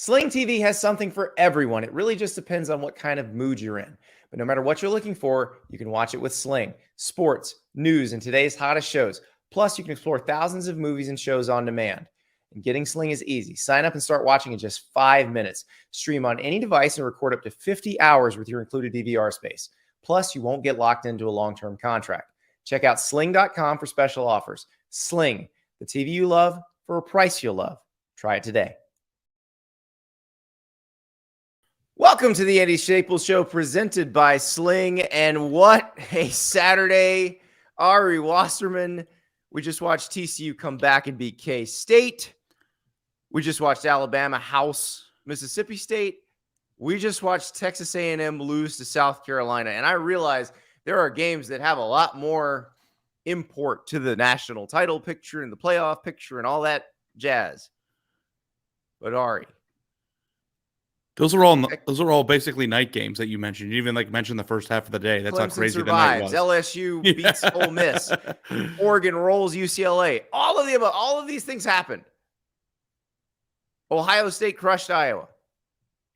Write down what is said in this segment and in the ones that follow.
Sling TV has something for everyone. It really just depends on what kind of mood you're in. But no matter what you're looking for, you can watch it with Sling. Sports, news, and today's hottest shows. Plus, you can explore thousands of movies and shows on demand. And getting Sling is easy. Sign up and start watching in just 5 minutes. Stream on any device and record up to 50 hours with your included DVR space. Plus, you won't get locked into a long-term contract. Check out sling.com for special offers. Sling, the TV you love for a price you'll love. Try it today. Welcome to the Andy Staples Show, presented by Sling. And what a Saturday. Ari Wasserman. We just watched TCU come back and beat K-State. We just watched Alabama house Mississippi State. We just watched Texas A&M lose to South Carolina. And I realize there are games that have a lot more import to the national title picture and the playoff picture and all that jazz. But Ari, Those are all basically night games that you mentioned. You even mentioned the first half of the day. That's Clemson how crazy survives. the night was. LSU beats Ole Miss. Oregon rolls UCLA. All of these things happened. Ohio State crushed Iowa.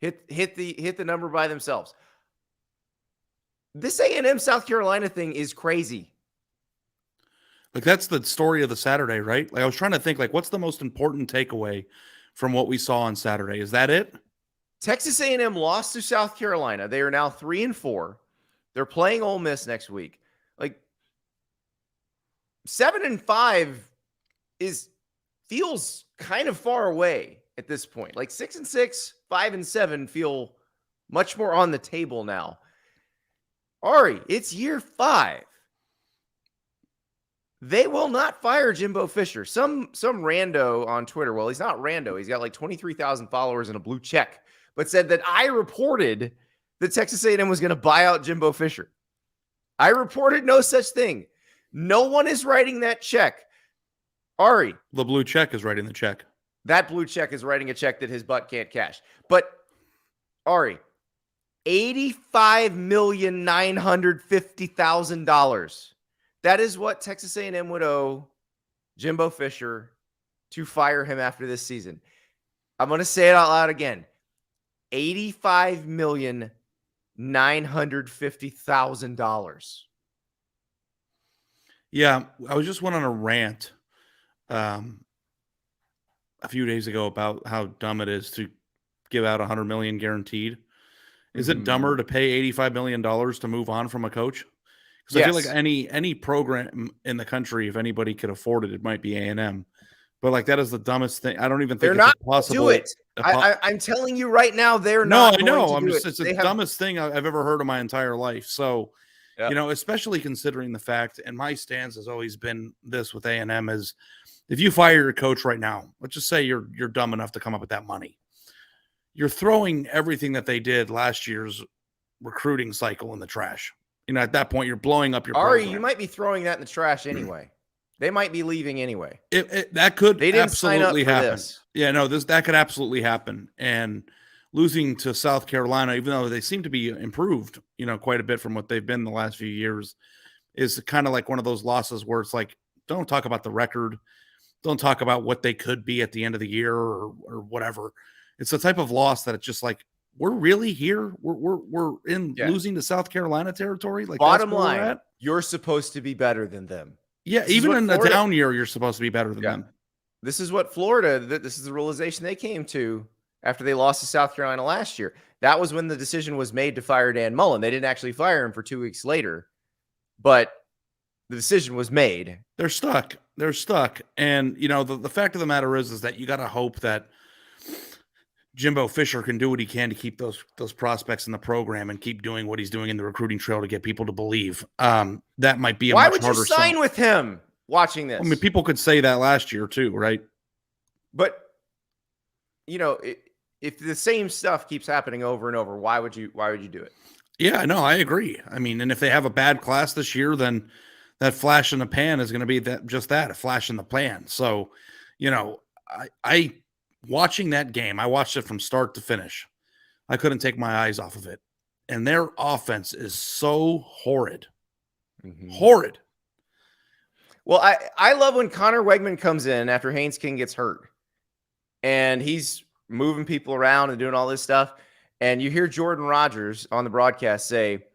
Hit the number by themselves. This A&M South Carolina thing is crazy. That's the story of the Saturday, right? I was trying to think, what's the most important takeaway from what we saw on Saturday? Is that it? Texas A&M lost to South Carolina. They are now 3-4. They're playing Ole Miss next week. 7-5 feels kind of far away at this point. 6-6, 5-7 feel much more on the table now. Ari, it's year 5. They will not fire Jimbo Fisher. Some rando on Twitter. Well, he's not rando. He's got 23,000 followers and a blue check. But said that I reported that Texas A&M was going to buy out Jimbo Fisher. I reported no such thing. No one is writing that check. Ari. The blue check is writing the check. That blue check is writing a check that his butt can't cash. But, Ari, $85,950,000. That is what Texas A&M would owe Jimbo Fisher to fire him after this season. I'm going to say it out loud again. $85,950,000. Yeah, I was just went on a rant a few days ago about how dumb it is to give out $100 million guaranteed. Is it dumber to pay $85 million to move on from a coach? Because I feel like any program in the country, if anybody could afford it, it might be A&M. But that is the dumbest thing. I don't even think they're not possible. Do it. I'm telling you right now, they're not. No, I know. Going to do it's the dumbest thing I've ever heard in my entire life. So, especially considering the fact, and my stance has always been this with A&M is, if you fire your coach right now, let's just say you're dumb enough to come up with that money, you're throwing everything that they did last year's recruiting cycle in the trash. At that point, you're blowing up your program. You might be throwing that in the trash anyway. They might be leaving anyway. That could absolutely happen. This. Yeah, no, that could absolutely happen. And losing to South Carolina, even though they seem to be improved, quite a bit from what they've been the last few years, is kind of like one of those losses where it's don't talk about the record. Don't talk about what they could be at the end of the year or whatever. It's the type of loss that it's just we're really here. We're in losing to South Carolina territory. Bottom line, you're supposed to be better than them. Yeah, even in the down year, you're supposed to be better than them. This is what this is the realization they came to after they lost to South Carolina last year. That was when the decision was made to fire Dan Mullen. They didn't actually fire him for 2 weeks later, but the decision was made. They're stuck. And, the fact of the matter is that you got to hope that Jimbo Fisher can do what he can to keep those prospects in the program and keep doing what he's doing in the recruiting trail to get people to believe. That might be a much harder. Why would you sign with him watching this? I mean, people could say that last year too, right? But if the same stuff keeps happening over and over, why would you do it? Yeah, no, I agree. I mean, and if they have a bad class this year, then that flash in the pan is going to be a flash in the pan. So, I watching that game, I watched it from start to finish. I couldn't take my eyes off of it. And their offense is so horrid. Horrid. Well, I love when Connor Wegman comes in after Haynes King gets hurt. And he's moving people around and doing all this stuff. And you hear Jordan Rodgers on the broadcast say,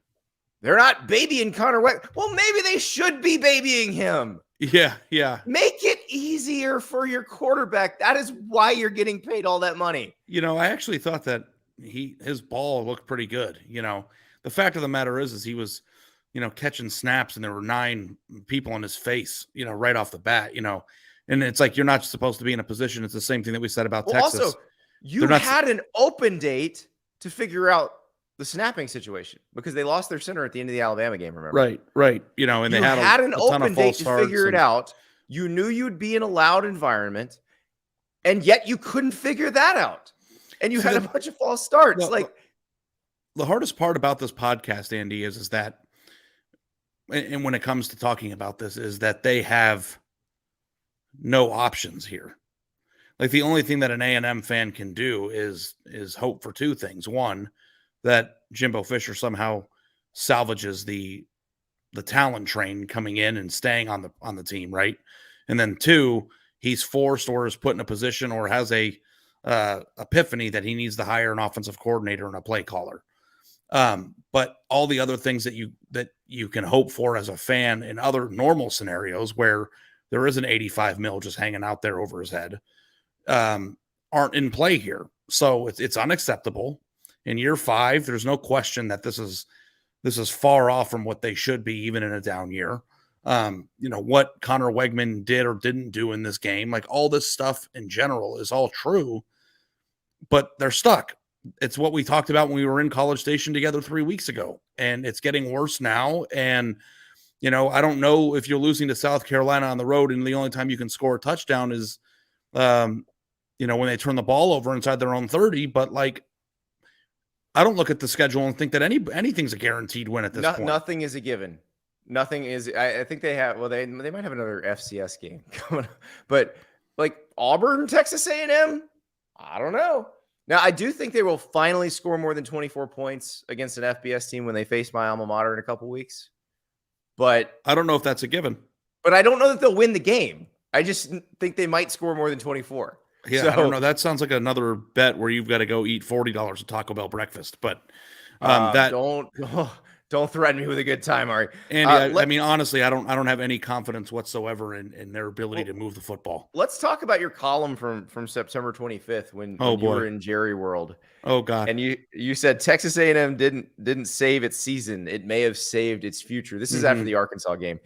they're not babying Connor Webb. Well, maybe they should be babying him. Yeah, yeah. Make it easier for your quarterback. That is why you're getting paid all that money. I actually thought that his ball looked pretty good. The fact of the matter is he was, catching snaps and there were 9 people on his face, right off the bat, and it's like, you're not supposed to be in a position. It's the same thing that we said about Texas. Also, you had an open date to figure out the snapping situation because they lost their center at the end of the Alabama game, remember? Right. And they had an open date to figure it out. You knew you'd be in a loud environment, and yet you couldn't figure that out. And you had a bunch of false starts. The hardest part about this podcast, Andy, is that, and when it comes to talking about this, is that they have no options here. Like, the only thing that an A&M fan can do is hope for 2 things. One, that Jimbo Fisher somehow salvages the talent train coming in and staying on the team, right? And then 2, he's forced or is put in a position or has a epiphany that he needs to hire an offensive coordinator and a play caller. But all the other things that you can hope for as a fan in other normal scenarios where there is an 85 mil just hanging out there over his head, aren't in play here. So it's unacceptable. In year 5, there's no question that this is far off from what they should be, even in a down year. What Connor Wegman did or didn't do in this game, like all this stuff in general is all true, but they're stuck. It's what we talked about when we were in College Station together 3 weeks ago, and it's getting worse now. And, I don't know if you're losing to South Carolina on the road and the only time you can score a touchdown is, when they turn the ball over inside their own 30, but like, I don't look at the schedule and think that anything's a guaranteed win at this point. Nothing is a given. Nothing is. I think they have. Well, they might have another FCS game coming up, but like Auburn, Texas A&M, I don't know. Now, I do think they will finally score more than 24 points against an FBS team when they face my alma mater in a couple weeks. But I don't know if that's a given. But I don't know that they'll win the game. I just think they might score more than 24. Yeah, I don't know. That sounds like another bet where you've got to go eat $40 at Taco Bell breakfast. But don't threaten me with a good time, Ari. Andy, I mean, honestly, I don't have any confidence whatsoever in their ability to move the football. Let's talk about your column from September 25th when you were in Jerry World. Oh God! And you said Texas A&M didn't save its season. It may have saved its future. This is after the Arkansas game.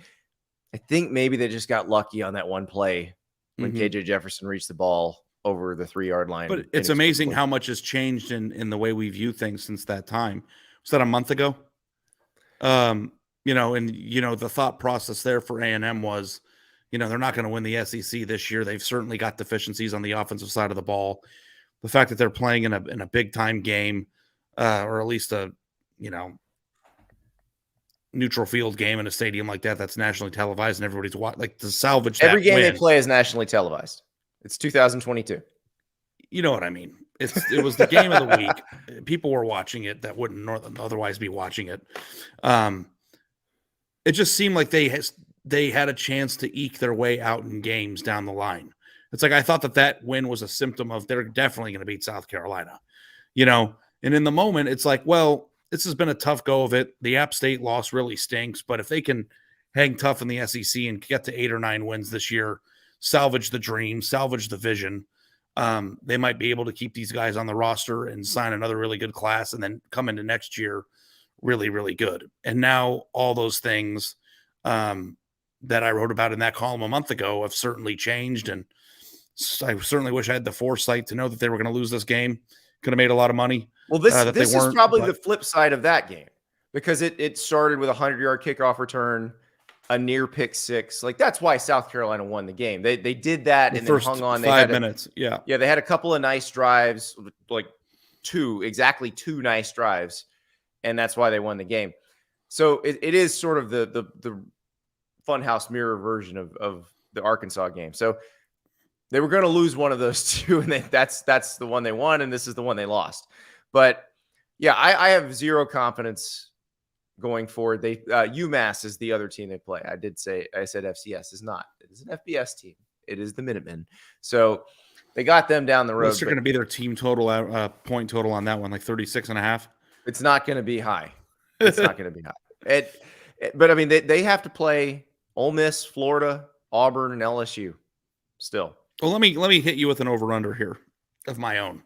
I think maybe they just got lucky on that one play when KJ Jefferson reached the ball over the 3-yard line. But it's amazing how much has changed in the way we view things since that time. Was that a month ago? The thought process there for A&M was, they're not going to win the SEC this year. They've certainly got deficiencies on the offensive side of the ball. The fact that they're playing in a big time game, or at least a, neutral field game in a stadium like that's nationally televised and everybody's watching, like, to salvage that every game win. they play is nationally televised. It's 2022. You know what I mean? It was the game of the week. People were watching it that wouldn't otherwise be watching it. It just seemed like they had a chance to eke their way out in games down the line. It's like I thought that win was a symptom of they're definitely going to beat South Carolina, And in the moment, it's like, well, this has been a tough go of it. The App State loss really stinks, but if they can hang tough in the SEC and get to 8 or 9 wins this year, salvage the dream, salvage the vision, they might be able to keep these guys on the roster and sign another really good class and then come into next year really, really good. And now all those things that I wrote about in that column a month ago have certainly changed. And I certainly wish I had the foresight to know that they were going to lose this game. Could have made a lot of money. Well, this is probably the flip side of that game because it started with a 100-yard kickoff return, a near pick six. Like, that's why South Carolina won the game. They did that and then hung on. 5 minutes. Yeah. Yeah. They had a couple of nice drives, like exactly two nice drives. And that's why they won the game. So it is sort of the funhouse mirror version of the Arkansas game. So they were going to lose one of those two, and that's the one they won, and this is the one they lost. But yeah, I have zero confidence going forward. UMass is the other team they play. I said FCS is not. It is an FBS team. It is the Minutemen. So They got them down the road. What's going to be their team total, point total on that one? Like 36.5? It's not going to be high. It's not going to be high. But I mean, they have to play Ole Miss, Florida, Auburn, and LSU still. Well, let me hit you with an over-under here of my own.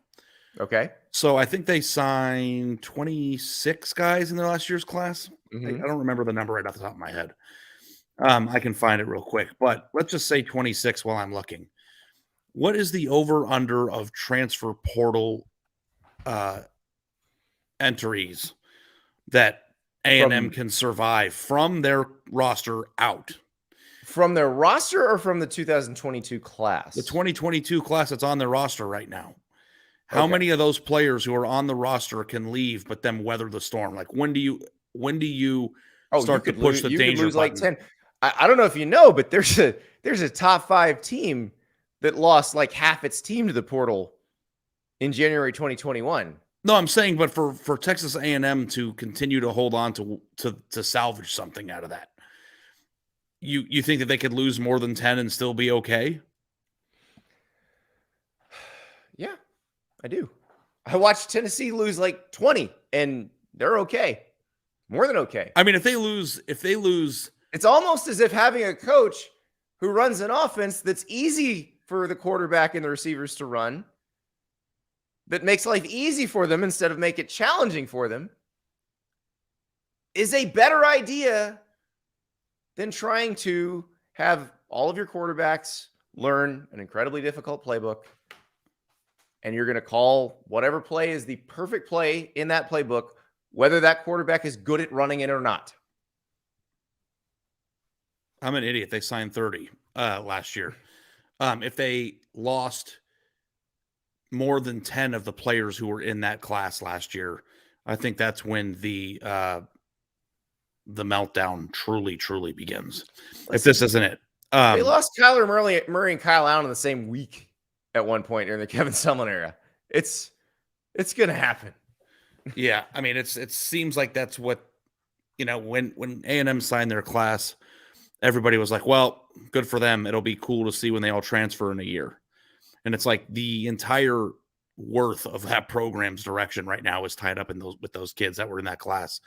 Okay. So I think they signed 26 guys in their last year's class. Mm-hmm. I don't remember the number right off the top of my head. I can find it real quick, but let's just say 26 while I'm looking. What is the over-under of transfer portal entries that A&M can survive from their roster out? From their roster or from the 2022 class? The 2022 class that's on their roster right now. How many of those players who are on the roster can leave but then weather the storm? Like when do you start to push the danger button? Like 10. I don't know if you know, but there's a top 5 team that lost like half its team to the portal in January 2021. No, I'm saying, but for Texas A&M to continue to hold on to salvage something out of that, you think that they could lose more than 10 and still be okay? Yeah, I do. I watched Tennessee lose like 20, and they're okay, more than okay. I mean, if they lose, it's almost as if having a coach who runs an offense that's easy for the quarterback and the receivers to run, that makes life easy for them instead of make it challenging for them, is a better idea than trying to have all of your quarterbacks learn an incredibly difficult playbook, and you're going to call whatever play is the perfect play in that playbook, whether that quarterback is good at running it or not. I'm an idiot. They signed 30 last year. If they lost more than 10 of the players who were in that class last year, I think that's when the meltdown truly begins. If this isn't it. They lost Kyler Murray and Kyle Allen in the same week at one point during the Kevin Sumlin era. It's going to happen. Yeah, I mean, it seems like that's what, when A&M signed their class, everybody was like, well, good for them. It'll be cool to see when they all transfer in a year. And it's like the entire worth of that program's direction right now is tied up with those kids that were in that class.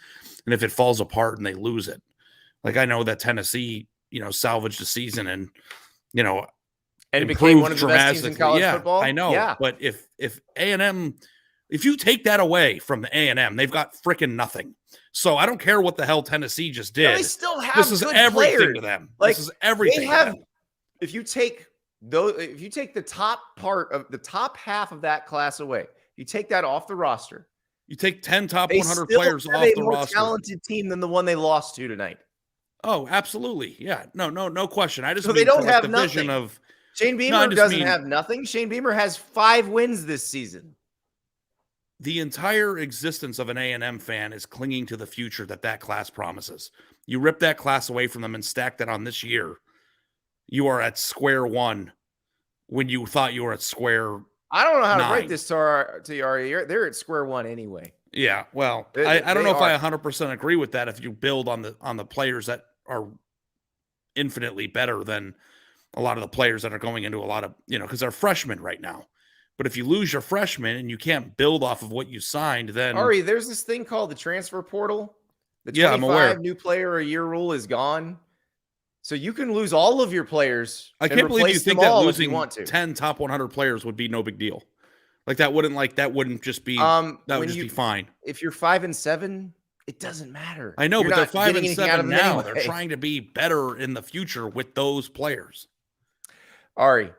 And if it falls apart and they lose it, like I know that Tennessee, salvaged the season and, and it became one of the best teams in college yeah, football. I know. Yeah. But if A&M, if you take that away from the A&M, they've got freaking nothing. So I don't care what the hell Tennessee just did. No, they still have this is everything players to them. Like, this is everything. If you take the top half of that class away, you take that off the roster. You take 10 top 100 players off the roster. Talented team than the one they lost to tonight. Oh, absolutely. Yeah. No question. I just so they don't have the nothing. vision of Shane Beamer doesn't have nothing. Shane Beamer has 5 wins this season. The entire existence of an A&M fan is clinging to the future that class promises. You rip that class away from them and stack that on this year, you are at square one when you thought you were at square. I don't know how to break this to Ari. They're at square one anyway. Yeah, well, I don't know if I 100% agree with that. If you build on the players that are infinitely better than a lot of the players that are going into a lot of, because they're freshmen right now. But if you lose your freshmen and you can't build off of what you signed, then Ari, there's this thing called the transfer portal. The 25 I'm aware. New player a year rule is gone. So you can lose all of your players. I can't believe you think that losing 10 top 100 players would be no big deal. That wouldn't just be that would just be fine. If you're 5-7, it doesn't matter. I know, but they're 5-7 now. Anyway. They're trying to be better in the future with those players. Ari,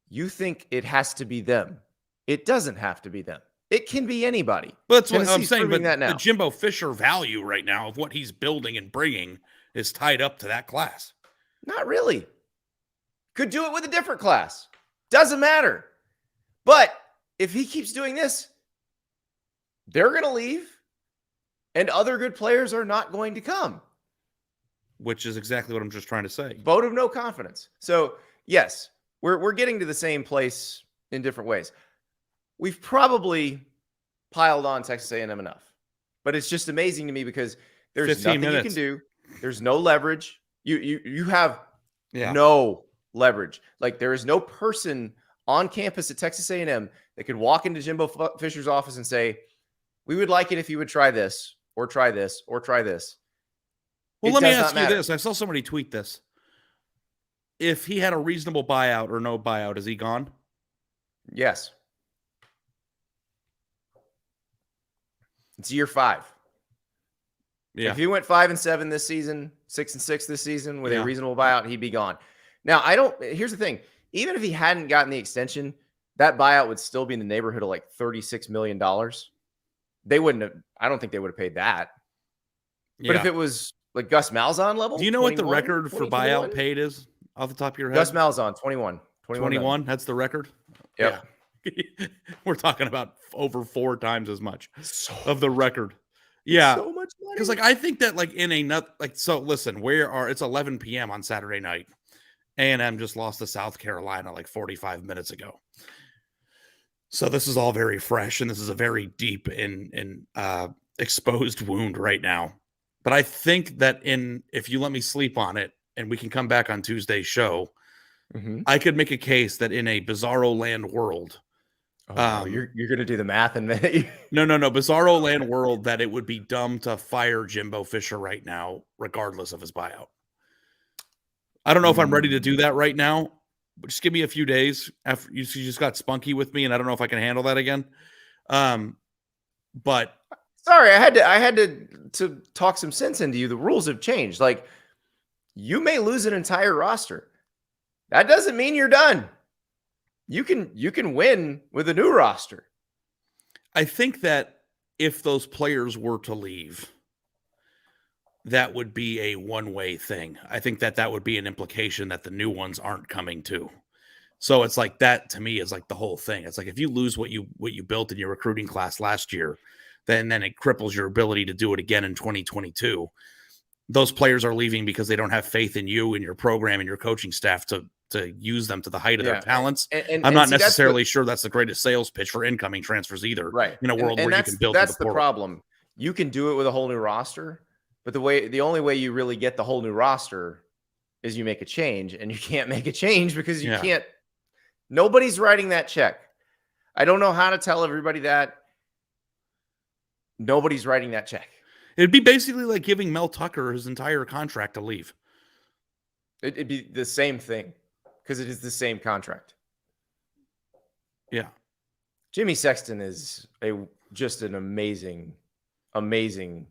you think it has to be them. It doesn't have to be them. It can be anybody. But that's what I'm saying. But the Jimbo Fisher value right now of what he's building and bringing is tied up to that class. Not really. Could do it with a different class. Doesn't matter. But if he keeps doing this, they're going to leave, and other good players are not going to come. Which is exactly what I'm just trying to say. Vote of no confidence. So, yes, we're getting to the same place in different ways. We've probably piled on Texas A&M enough, but it's just amazing to me because there's nothing you can do. There's no leverage. You have no leverage. Like there is no person on campus at Texas A&M that could walk into Jimbo Fisher's office and say, we would like it if you would try this or try this or try this. Well, let me ask you this. I saw somebody tweet this. If he had a reasonable buyout or no buyout, is he gone? Yes. It's year 5. Yeah. If he went 5-7 this season, 6-6 this season with a reasonable buyout, he'd be gone. Now, here's the thing. Even if he hadn't gotten the extension, that buyout would still be in the neighborhood of like $36 million. They wouldn't have, I don't think they would have paid that. But if it was like Gus Malzahn level. Do you know what the record for buyout paid is off the top of your head? Gus Malzahn, 21. 21? That's the record? Yep. Yeah. We're talking about over 4 times as much of the record. Yeah. So much money. Because I think that listen, it's 11 p.m. on Saturday night. A&M just lost to South Carolina like 45 minutes ago. So this is all very fresh, and this is a very deep and exposed wound right now. But I think that if you let me sleep on it and we can come back on Tuesday's show, I could make a case that in a bizarro land world, you're going to do the math and no, bizarro land world, that it would be dumb to fire Jimbo Fisher right now, regardless of his buyout. I don't know if I'm ready to do that right now, but just give me a few days after you just got spunky with me, and I don't know if I can handle that again. But sorry, I had to talk some sense into you. The rules have changed. Like, you may lose an entire roster. That doesn't mean you're done. You can win with a new roster. I think that if those players were to leave, that would be a one-way thing. I think that would be an implication that the new ones aren't coming too. So it's like that to me is like the whole thing. It's like if you lose what you built in your recruiting class last year, then it cripples your ability to do it again in 2022. Those players are leaving because they don't have faith in you and your program and your coaching staff to use them to the height of their talents. And I'm not necessarily sure that's the greatest sales pitch for incoming transfers either. Right. In a world where you can build. That's the problem. You can do it with a whole new roster, but the only way you really get the whole new roster is you make a change, and you can't make a change because you can't. Nobody's writing that check. I don't know how to tell everybody that. Nobody's writing that check. It'd be basically like giving Mel Tucker his entire contract to leave. It'd be the same thing because it is the same contract. Yeah. Jimmy Sexton is just an amazing, amazing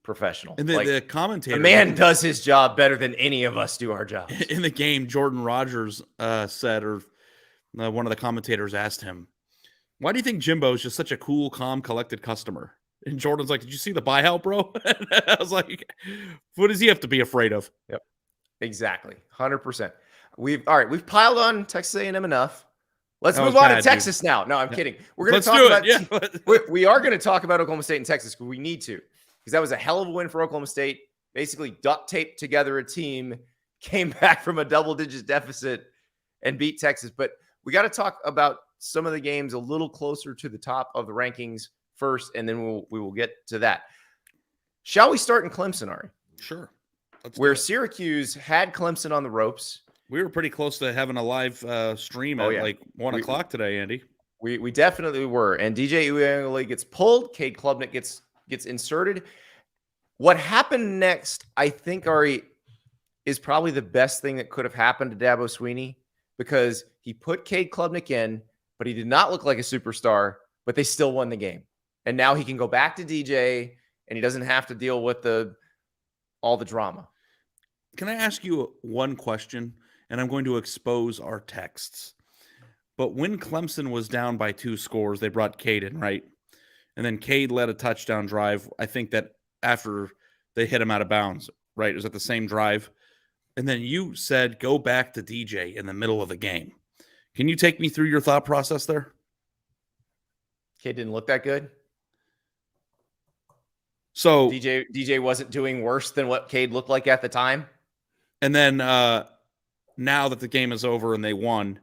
professional. And the commentator, the man does his job better than any of us do our jobs. In the game, Jordan Rogers said, or one of the commentators asked him, "Why do you think Jimbo is just such a cool, calm, collected customer?" And Jordan's like, "Did you see the buyout, bro?" And I was like, "What does he have to be afraid of?" Yep, exactly, 100%. We've piled on Texas A&M enough. Let's move on to Texas now. No, I'm kidding. We're going to talk about. We are going to talk about Oklahoma State and Texas because we need to, because that was a hell of a win for Oklahoma State. Basically, duct taped together a team, came back from a double-digit deficit, and beat Texas. But we got to talk about some of the games a little closer to the top of the rankings first, and then we will get to that. Shall we start in Clemson, Ari? Sure. Where Syracuse had Clemson on the ropes. We were pretty close to having a live stream at like 1 o'clock today, Andy. We definitely were. And DJ Uiagalelei gets pulled. Cade Klubnik gets inserted. What happened next, I think, Ari, is probably the best thing that could have happened to Dabo Swinney, because he put Cade Klubnik in, but he did not look like a superstar, but they still won the game. And now he can go back to DJ, and he doesn't have to deal with all the drama. Can I ask you one question? And I'm going to expose our texts. But when Clemson was down by 2 scores, they brought Cade in, right? And then Cade led a touchdown drive. I think that after they hit him out of bounds, right? It was at the same drive. And then you said, go back to DJ in the middle of the game. Can you take me through your thought process there? Cade didn't look that good. So DJ wasn't doing worse than what Cade looked like at the time. And then now that the game is over and they won,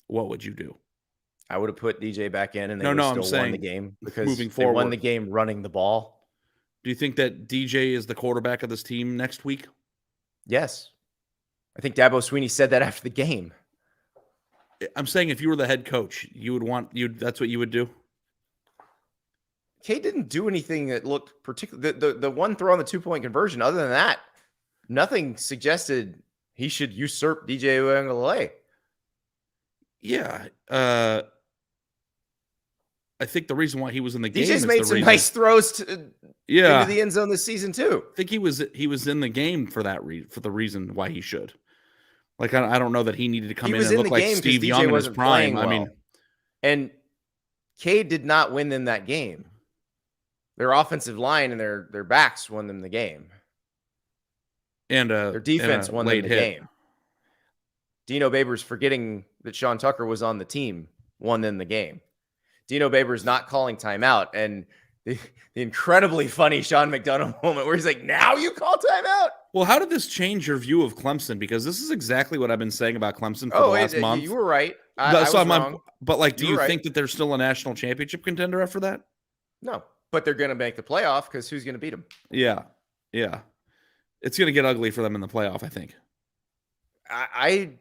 what would you do? I would have put DJ back in, and they would still won the game because moving forward, they won the game running the ball. Do you think that DJ is the quarterback of this team next week? Yes. I think Dabo Swinney said that after the game. I'm saying if you were the head coach, that's what you would do. Cade didn't do anything that looked particular. The one throw on the 2-point conversion, other than that, nothing suggested he should usurp DJ Uiagalelei. Yeah. I think the reason why he was in the game DJ's made some nice throws into the end zone this season too. I think he was in the game for the reason why he should. Like, I don't know that he needed to come in and look like Steve Young in his prime. I mean, and Cade did not win them that game. Their offensive line and their backs won them the game. And their defense won them the game. Dino Babers, forgetting that Sean Tucker was on the team, won them the game. Dino Babers not calling timeout, and the incredibly funny Sean McDonough moment where he's like, "Now you call timeout." Well, how did this change your view of Clemson? Because this is exactly what I've been saying about Clemson for the last month. You were right. I was wrong. But like, do you think that they're still a national championship contender after that? No, but they're going to make the playoff because who's going to beat them? Yeah. It's going to get ugly for them in the playoff, I think. I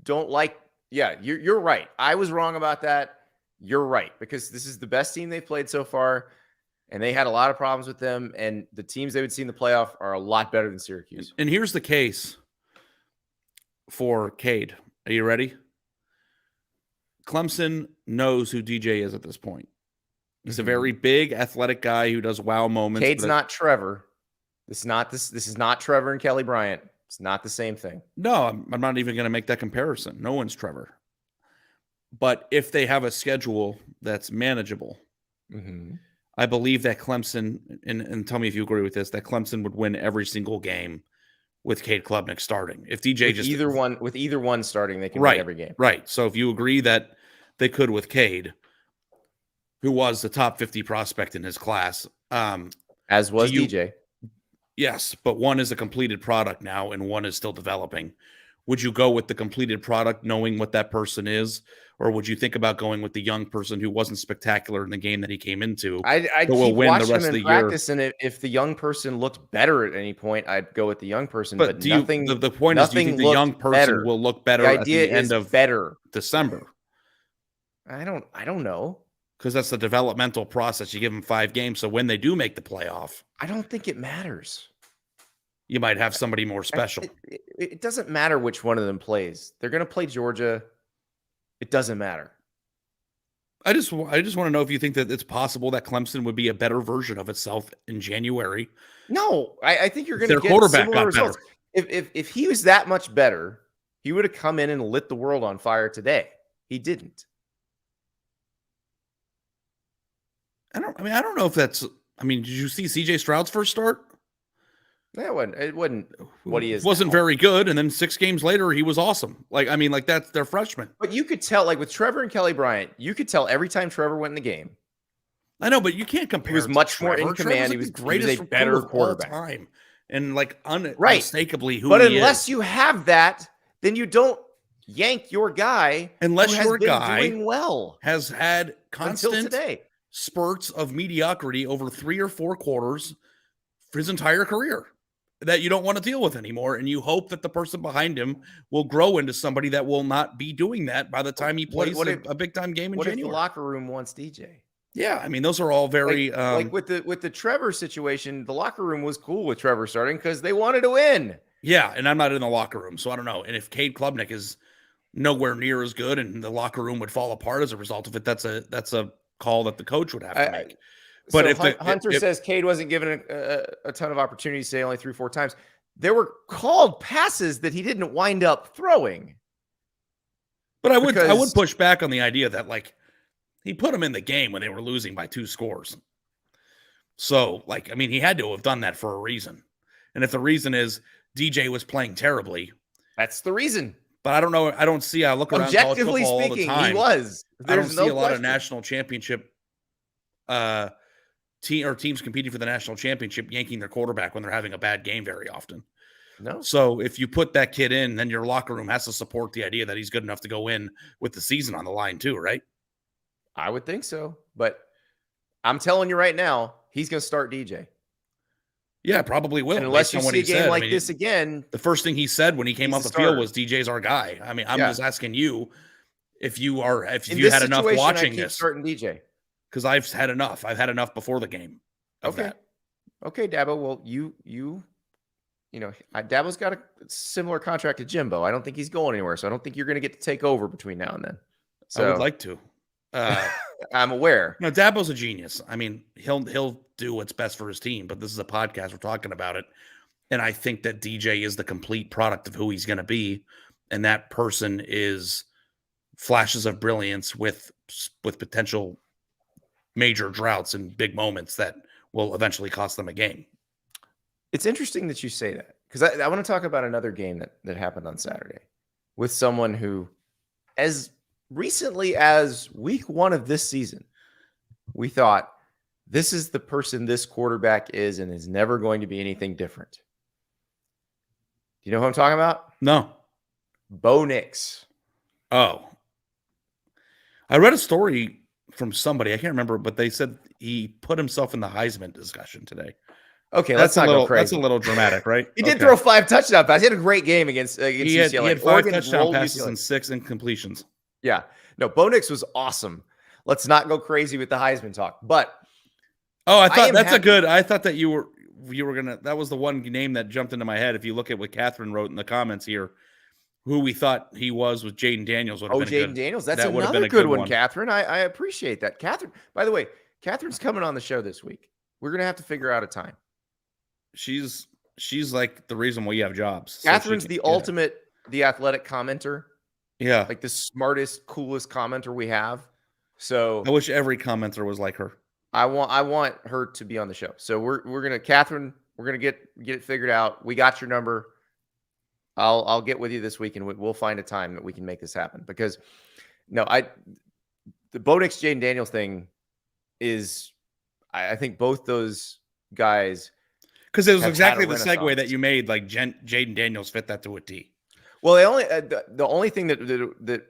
don't like. Yeah, you're right. I was wrong about that. You're right, because this is the best team they've played so far, and they had a lot of problems with them, and the teams they would see in the playoff are a lot better than Syracuse. And here's the case for Cade. Are you ready? Clemson knows who DJ is at this point. He's a very big, athletic guy who does wow moments. Cade's not Trevor. This is not Trevor and Kelly Bryant. It's not the same thing. No, I'm not even going to make that comparison. No one's Trevor. But if they have a schedule that's manageable, I believe that Clemson, and tell me if you agree with this, that Clemson would win every single game with Cade Klubnik starting. If DJ with either one starting, they can win every game. Right. So if you agree that they could with Cade, who was the top 50 prospect in his class, as was DJ. Yes, but one is a completed product now, and one is still developing. Would you go with the completed product knowing what that person is? Or would you think about going with the young person who wasn't spectacular in the game that he came into? I'd keep watching him in practice, and if the young person looked better at any point, I'd go with the young person. But the point is, do you think the young person will look better at the end of December? I don't know. Because that's the developmental process. You give them 5 games, so when they do make the playoff, I don't think it matters. You might have somebody more special. It doesn't matter which one of them plays. They're going to play Georgia. It doesn't matter. I just want to know if you think that it's possible that Clemson would be a better version of itself in January. No, I think you're going to get quarterback similar results. If he was that much better, he would have come in and lit the world on fire today. He didn't. I don't know if that's. Did you see CJ Stroud's first start? It wasn't what he is. Wasn't very good, and then 6 games later, he was awesome. That's their freshman. But you could tell, like with Trevor and Kelly Bryant, you could tell every time Trevor went in the game. I know, but you can't compare. He was much more in command. He was a better quarterback. Time. And unmistakably who. But unless you have that, then you don't yank your guy. Unless your guy doing well has had constant until today spurts of mediocrity over 3 or 4 quarters for his entire career that you don't want to deal with anymore. And you hope that the person behind him will grow into somebody that will not be doing that by the time he plays a big time game in January. If the locker room wants DJ? Yeah. Those are all very, like with the Trevor situation, the locker room was cool with Trevor starting because they wanted to win. Yeah. And I'm not in the locker room, so I don't know. And if Cade Klubnik is nowhere near as good and the locker room would fall apart as a result of it, that's a call that the coach would have to make. But so if Hunter says Cade wasn't given a ton of opportunities, say only 3-4 times, there were called passes that he didn't wind up throwing. But I would push back on the idea that he put them in the game when they were losing by 2 scores. So he had to have done that for a reason. And if the reason is DJ was playing terribly, that's the reason. But I don't know. I don't see. I look around college football all the time. He was. I don't see a lot of national championship teams competing for the national championship yanking their quarterback when they're having a bad game very often. No. So if you put that kid in, then your locker room has to support the idea that he's good enough to go in with the season on the line too, right? I would think so. But I'm telling you right now, he's going to start DJ. Yeah, probably will. And unless you see a game like this again. The first thing he said when he came off the field was DJ's our guy. I'm just asking you, if you In you this had enough situation, I watching keep this, starting DJ. because I've had enough. I've had enough before the game of Okay. that. Okay, Dabo. Well, Dabo's got a similar contract to Jimbo. I don't think he's going anywhere, so I don't think you're going to get to take over between now and then. So I would like to. I'm aware. No, Dabo's a genius. I mean, he'll do what's best for his team, but this is a podcast. We're talking about it. And I think that DJ is the complete product of who he's going to be. And that person is flashes of brilliance with potential major droughts and big moments that will eventually cost them a game. It's interesting that you say that, because I want to talk about another game that happened on Saturday with someone who, as recently as week 1 of this season, we thought this is the person this quarterback is and is never going to be anything different. Do you know who I'm talking about? No. Bo Nix. Oh. I read a story from somebody, I can't remember, but they said he put himself in the Heisman discussion today. Okay, let's not go crazy. That's a little dramatic, right? He did throw 5 touchdown passes. He had a great game against UCLA. He had 5 touchdown passes and 6 incompletions. Yeah. No, Bo Nix was awesome. Let's not go crazy with the Heisman talk. But I thought that you were gonna, that was the one name that jumped into my head. If you look at what Catherine wrote in the comments here, who we thought he was Jaden Daniels. Jaden Daniels. That's another good one, Catherine. I appreciate that. Catherine, by the way, Catherine's coming on the show this week. We're going to have to figure out a time. She's like the reason why you have jobs. Catherine's the ultimate, the athletic commenter. Yeah. Like the smartest, coolest commenter we have. So I wish every commenter was like her. I want her to be on the show. So we're going to, Catherine, we're going to get it figured out. We got your number. I'll get with you this week and we'll find a time that we can make this happen, because the Bo Nix Jaden Daniels thing is, I think both those guys, because it was exactly the segue that you made. Like Jaden Daniels fit that to a T. Well, the only thing that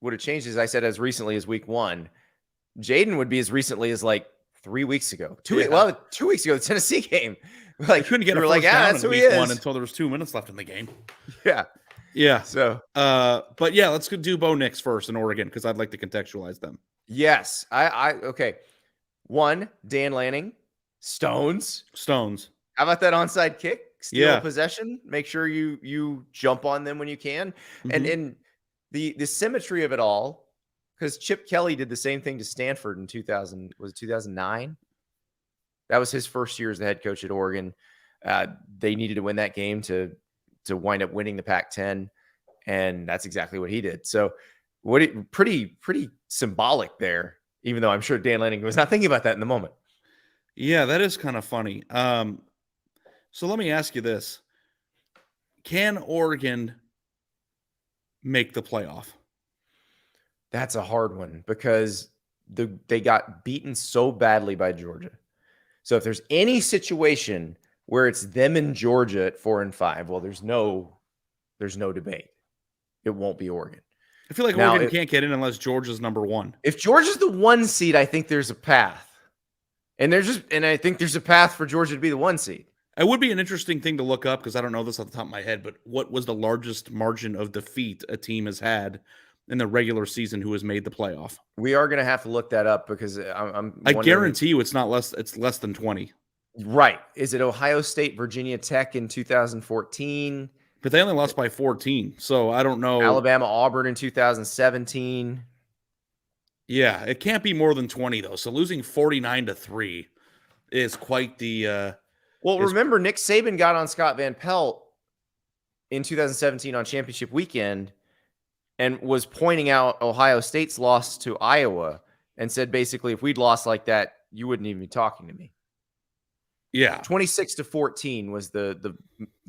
would have changed is I said as recently as week 1, Jaden would be as recently as like 3 weeks ago. 2 weeks ago, the Tennessee game. Like, you couldn't get a first down in week 1 until there was 2 minutes left in the game. Yeah. Yeah. So, but yeah, let's do Bo Nix first in Oregon, because I'd like to contextualize them. Yes. Okay. 1, Dan Lanning, Stones. How about that onside kick? Steal possession. Make sure you jump on them when you can. Mm-hmm. And the symmetry of it all, because Chip Kelly did the same thing to Stanford in 2009? That was his first year as the head coach at Oregon. They needed to win that game to wind up winning the Pac-10, and that's exactly what he did. So pretty symbolic there, even though I'm sure Dan Lanning was not thinking about that in the moment. Yeah, that is kind of funny. So let me ask you this. Can Oregon make the playoff? That's a hard one, because they got beaten so badly by Georgia. So if there's any situation where it's them and Georgia at 4 and 5, well, there's no debate. It won't be Oregon. I feel like Oregon can't get in unless Georgia's number 1. If Georgia's the 1 seed, I think there's a path. And I think there's a path for Georgia to be the 1 seed. It would be an interesting thing to look up, because I don't know this off the top of my head, but what was the largest margin of defeat a team has had in the regular season who has made the playoff? We are going to have to look that up, because I guarantee you it's less than 20. Right. Is it Ohio State, Virginia Tech in 2014? But they only lost by 14. So I don't know. Alabama, Auburn in 2017. Yeah, it can't be more than 20 though. So losing 49-3 is quite the remember Nick Saban got on Scott Van Pelt in 2017 on championship weekend and was pointing out Ohio State's loss to Iowa and said, basically, if we'd lost like that, you wouldn't even be talking to me. Yeah. 26-14 was the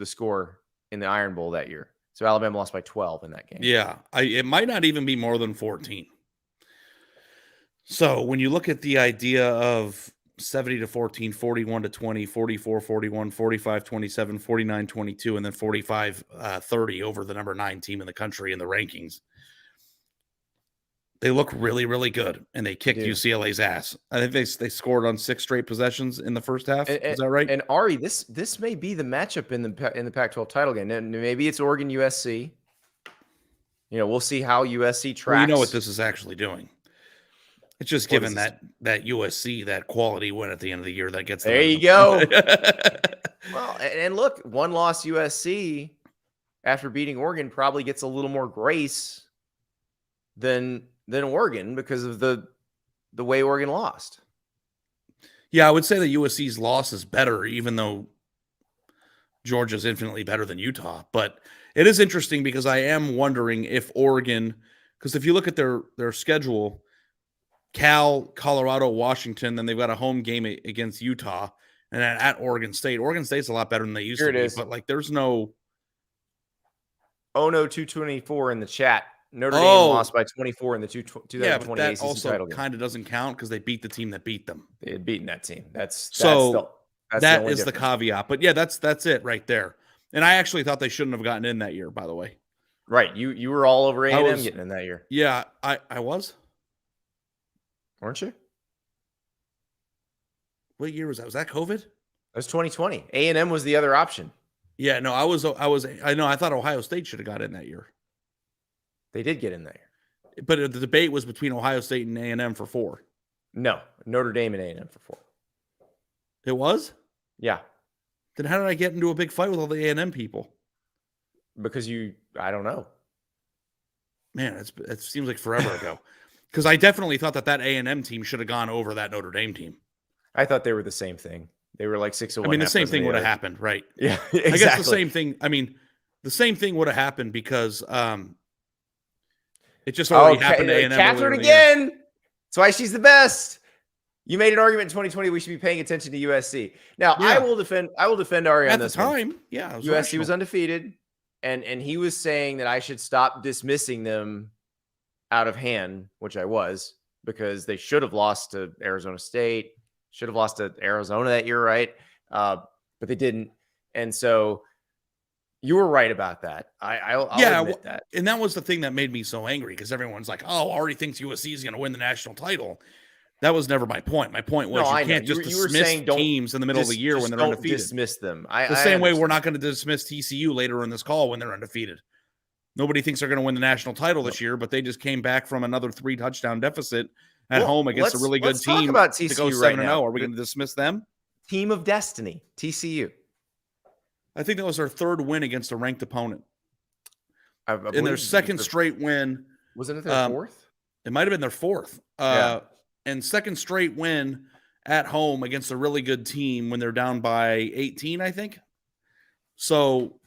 score in the Iron Bowl that year. So Alabama lost by 12 in that game. Yeah. It might not even be more than 14. So when you look at the idea of 70-14, 41-20, 44-41, 45-27, 49-22, and then 45-30 over the number 9 team in the country in the rankings, they look really, really good, and they kicked UCLA's ass. I think they scored on 6 straight possessions in the first half. Is that right? And Ari, this may be the matchup in the Pac-12 title game. And maybe it's Oregon USC. we'll see how USC tracks. Well, you know what this is actually doing. It's just What giving that USC that quality win at the end of the year that gets there. You go. Well, and look, one loss USC after beating Oregon probably gets a little more grace than Oregon because of the way Oregon lost. Yeah, I would say that USC's loss is better, even though Georgia's infinitely better than Utah. But it is interesting because I am wondering if Oregon, because if you look at their schedule, Cal, Colorado, Washington, then they've got a home game against Utah, and then at Oregon State. Oregon State's a lot better than they used to be, but like there's no. Oh no, 224 in the chat. Notre Dame lost by 24 in the 2020 yeah, but that ACC also title game. Kind of doesn't count because they beat the team that beat them. They had beaten that team. That's that is the caveat. But yeah, that's it right there. And I actually thought they shouldn't have gotten in that year, by the way. Right. You were all over A&M getting in that year. Yeah, I was. Weren't you? What year was that? Was that COVID? That was 2020. A&M was the other option. Yeah, no, I thought Ohio State should have got in that year. They did get in there. But the debate was between Ohio State and A&M for 4. No, Notre Dame and A&M for 4. It was? Yeah. Then how did I get into a big fight with all the A&M people? Because I don't know. Man, it seems like forever ago. Because I definitely thought that A&M team should have gone over that Notre Dame team. I thought they were the same thing. They were like 6-1. I mean, the same thing would have happened, right? Yeah, exactly. I guess the same thing. I mean, the same thing would have happened because it just already happened to A&M. Catherine again. That's why she's the best. You made an argument in 2020 we should be paying attention to USC. Now, yeah. I will defend Ari on this one. At the time, yeah. USC was undefeated, and he was saying that I should stop dismissing them out of hand, which I was, because they should have lost to Arizona State, should have lost to Arizona that year, right? But they didn't. And so you were right about that. I'll admit that. And that was the thing that made me so angry because everyone's like, oh, Ari thinks USC is going to win the national title. That was never my point. My point was you can't just dismiss teams in the middle of the year when they're undefeated. Dismiss them. The same way we're not going to dismiss TCU later in this call when they're undefeated. Nobody thinks they're going to win the national title this year, but they just came back from another 3-touchdown deficit at home against a really good team. Let's talk about TCU to go 7-0. Are we going to dismiss them? Team of destiny, TCU. I think that was their 3rd win against a ranked opponent. In their 2nd straight win. Wasn't it their 4th? It might have been their 4th. And 2nd straight win at home against a really good team when they're down by 18, I think. So,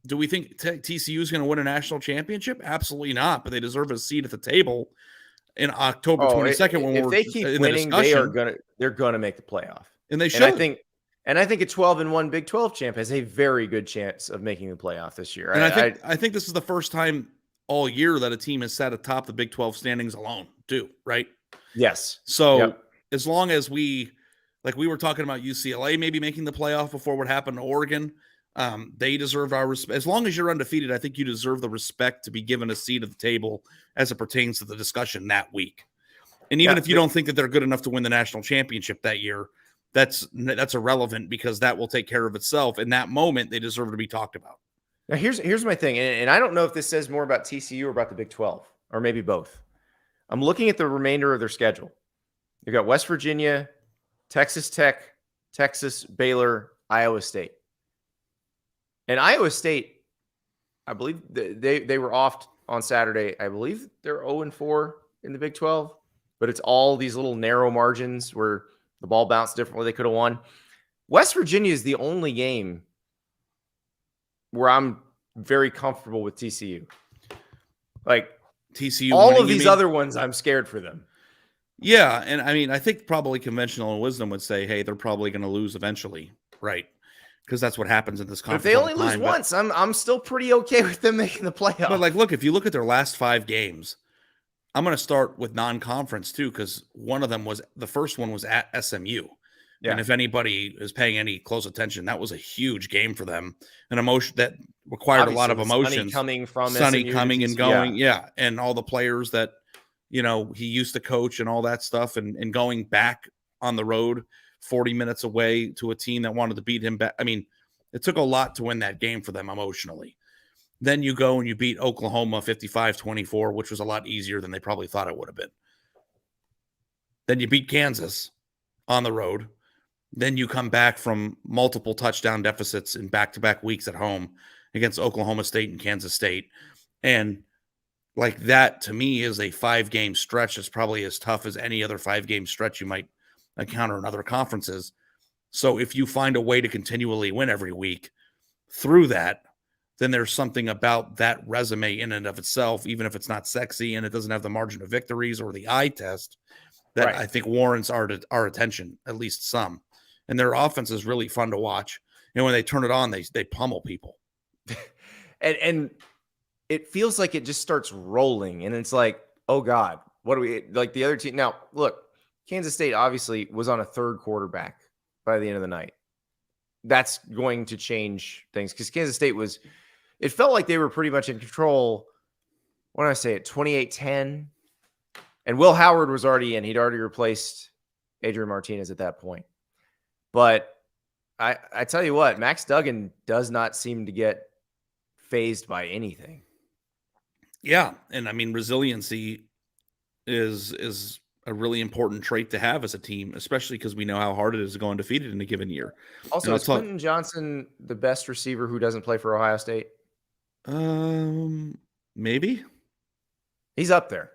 do we think TCU is going to win a national championship? Absolutely not, but they deserve a seat at the table in October 22nd when if we're they keep in winning, the they're going to make the playoff. And they should. And I think a 12-1 Big 12 champ has a very good chance of making the playoff this year. And I think this is the first time all year that a team has sat atop the Big 12 standings alone, too, right? Yes. So as long as we were talking about UCLA maybe making the playoff before what happened to Oregon, they deserve our respect. As long as you're undefeated, I think you deserve the respect to be given a seat at the table as it pertains to the discussion that week. And even if you don't think that they're good enough to win the national championship that year, that's irrelevant because that will take care of itself. In that moment, they deserve to be talked about. Now, here's my thing, and I don't know if this says more about TCU or about the Big 12, or maybe both. I'm looking at the remainder of their schedule. You've got West Virginia, Texas Tech, Texas, Baylor, Iowa State. And Iowa State, I believe they were off on Saturday. I believe they're 0-4 in the Big 12, but it's all these little narrow margins where the ball bounced differently. They could have won. West Virginia is the only game where I'm very comfortable with TCU. Like TCU, all of these other ones, I'm scared for them. Yeah, and I mean, I think probably conventional wisdom would say, hey, they're probably going to lose eventually, right? Because that's what happens in this conference. But if they only lose once, I'm still pretty okay with them making the playoff. But look, if you look at their last 5 games, I'm going to start with non-conference too, because the first one was at SMU. Yeah. And if anybody is paying any close attention, that was a huge game for them. An emotion that required a lot of emotions. Sonny coming and going. Yeah. And all the players that, he used to coach and all that stuff and going back on the road 40 minutes away to a team that wanted to beat him back. I mean, it took a lot to win that game for them emotionally. Then you go and you beat Oklahoma 55-24, which was a lot easier than they probably thought it would have been. Then you beat Kansas on the road. Then you come back from multiple touchdown deficits in back-to-back weeks at home against Oklahoma State and Kansas State. And like that, to me, is a 5-game stretch. It's probably as tough as any other 5-game stretch you might encounter in other conferences. So if you find a way to continually win every week through that, then there's something about that resume in and of itself, even if it's not sexy and it doesn't have the margin of victories or the eye test, that Right. I think warrants our attention, at least some. And their offense is really fun to watch. And when they turn it on, they pummel people. and it feels like it just starts rolling, and it's like, oh God, what do we like the other team? Now, look, Kansas State obviously was on a third quarterback by the end of the night. That's going to change things because Kansas State it felt like they were pretty much in control. What did I say? At 28-10. And Will Howard was already in. He'd already replaced Adrian Martinez at that point. But I tell you what, Max Duggan does not seem to get fazed by anything. Yeah. And I mean, resiliency is a really important trait to have as a team, especially because we know how hard it is to go undefeated in a given year. Also, is Quentin Johnson the best receiver who doesn't play for Ohio State? Maybe. He's up there.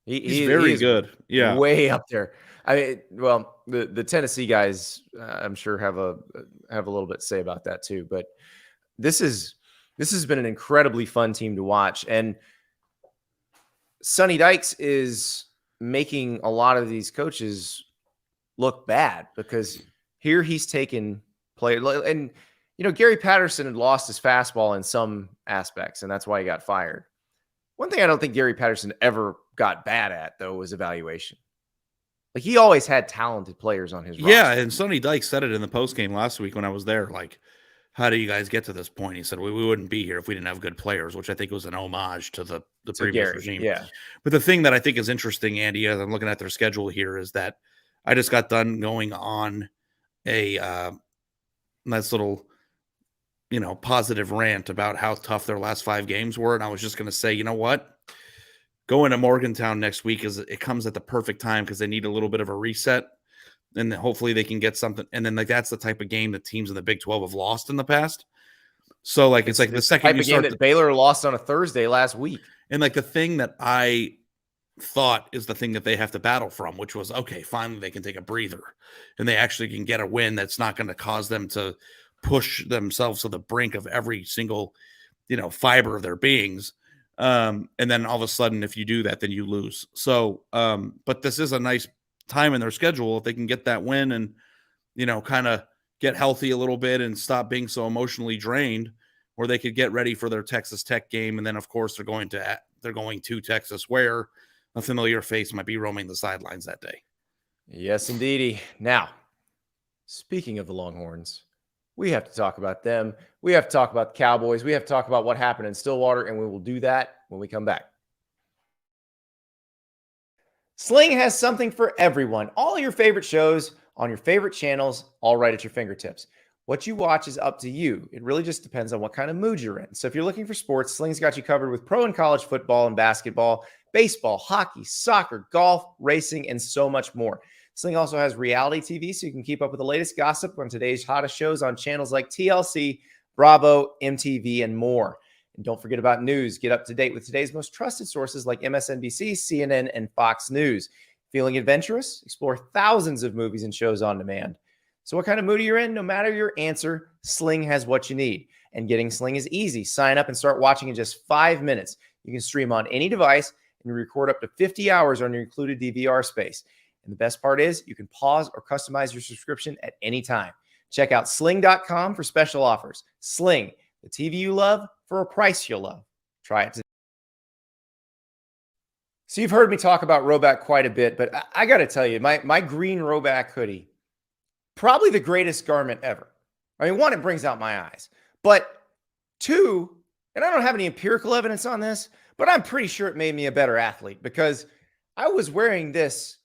He's very good. Yeah. Way up there. I mean, well, the Tennessee guys, I'm sure have a little bit to say about that too. But this has been an incredibly fun team to watch, and Sonny Dykes is making a lot of these coaches look bad because here he's taken players, and Gary Patterson had lost his fastball in some aspects, and that's why he got fired. One thing I don't think Gary Patterson ever got bad at, though, was evaluation. Like, he always had talented players on his roster. Yeah, and Sonny Dykes said it in the postgame last week when I was there. Like, how do you guys get to this point? He said, we wouldn't be here if we didn't have good players, which I think was an homage to the previous Gary, regime. Yeah. But the thing that I think is interesting, Andy, as I'm looking at their schedule here, is that I just got done going on a nice little, positive rant about how tough their last 5 games were. And I was just going to say, you know what? Going to Morgantown next week it comes at the perfect time because they need a little bit of a reset, and hopefully they can get something. And then that's the type of game that teams in the Big 12 have lost in the past. So it's like the second you start that Baylor lost on a Thursday last week. And like the thing that I thought is the thing that they have to battle from, which was, okay, finally they can take a breather and they actually can get a win that's not going to cause them to push themselves to the brink of every single, fiber of their beings. And then all of a sudden, if you do that, then you lose. So, but this is a nice time in their schedule. If they can get that win and, kind of get healthy a little bit and stop being so emotionally drained, or they could get ready for their Texas Tech game. And then of course they're going to Texas, where a familiar face might be roaming the sidelines that day. Yes, indeedy. Now, speaking of the Longhorns, we have to talk about them. We have to talk about the Cowboys. We have to talk about what happened in Stillwater, and we will do that when we come back. Sling has something for everyone. All your favorite shows on your favorite channels, all right at your fingertips. What you watch is up to you. It really just depends on what kind of mood you're in. So if you're looking for sports, Sling's got you covered with pro and college football and basketball, baseball, hockey, soccer, golf, racing, and so much more. Sling also has reality TV, so you can keep up with the latest gossip on today's hottest shows on channels like TLC, Bravo, MTV, and more. And don't forget about news. Get up to date with today's most trusted sources like MSNBC, CNN, and Fox News. Feeling adventurous? Explore thousands of movies and shows on demand. So what kind of mood are you in? No matter your answer, Sling has what you need. And getting Sling is easy. Sign up and start watching in just 5 minutes. You can stream on any device and record up to 50 hours on your included DVR space. And the best part is you can pause or customize your subscription at any time. Check out sling.com for special offers. Sling, the TV you love for a price you'll love. Try it today. So you've heard me talk about Roback quite a bit, but I got to tell you, my green Roback hoodie, probably the greatest garment ever. I mean, one, it brings out my eyes. But two, and I don't have any empirical evidence on this, but I'm pretty sure it made me a better athlete because I was wearing this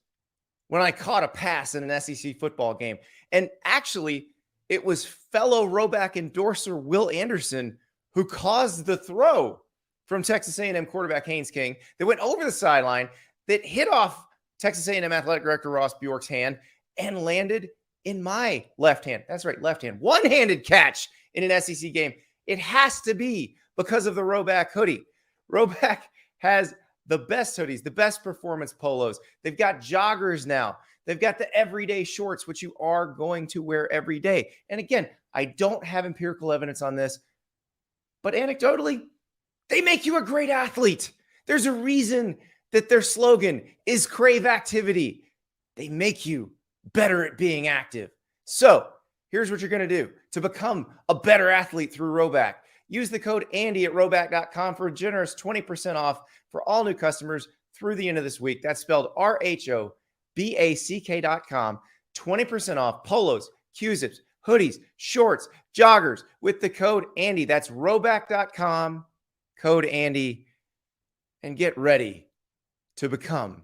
when I caught a pass in an SEC football game. And actually, it was fellow Roback endorser Will Anderson who caused the throw from Texas A&M quarterback Haynes King that went over the sideline, that hit off Texas A&M athletic director Ross Bjork's hand and landed in my left hand. That's right, left hand. One-handed catch in an SEC game. It has to be because of the Roback hoodie. Roback has the best hoodies, the best performance polos. They've got joggers now. They've got the everyday shorts, which you are going to wear every day. And again, I don't have empirical evidence on this, but anecdotally, they make you a great athlete. There's a reason that their slogan is crave activity. They make you better at being active. So here's what you're going to do to become a better athlete through Roback. Use the code Andy at roback.com for a generous 20% off for all new customers through the end of this week. That's spelled RHOBACK.com. 20% off polos, Q-zips, hoodies, shorts, joggers with the code Andy. That's roback.com, code Andy, and get ready to become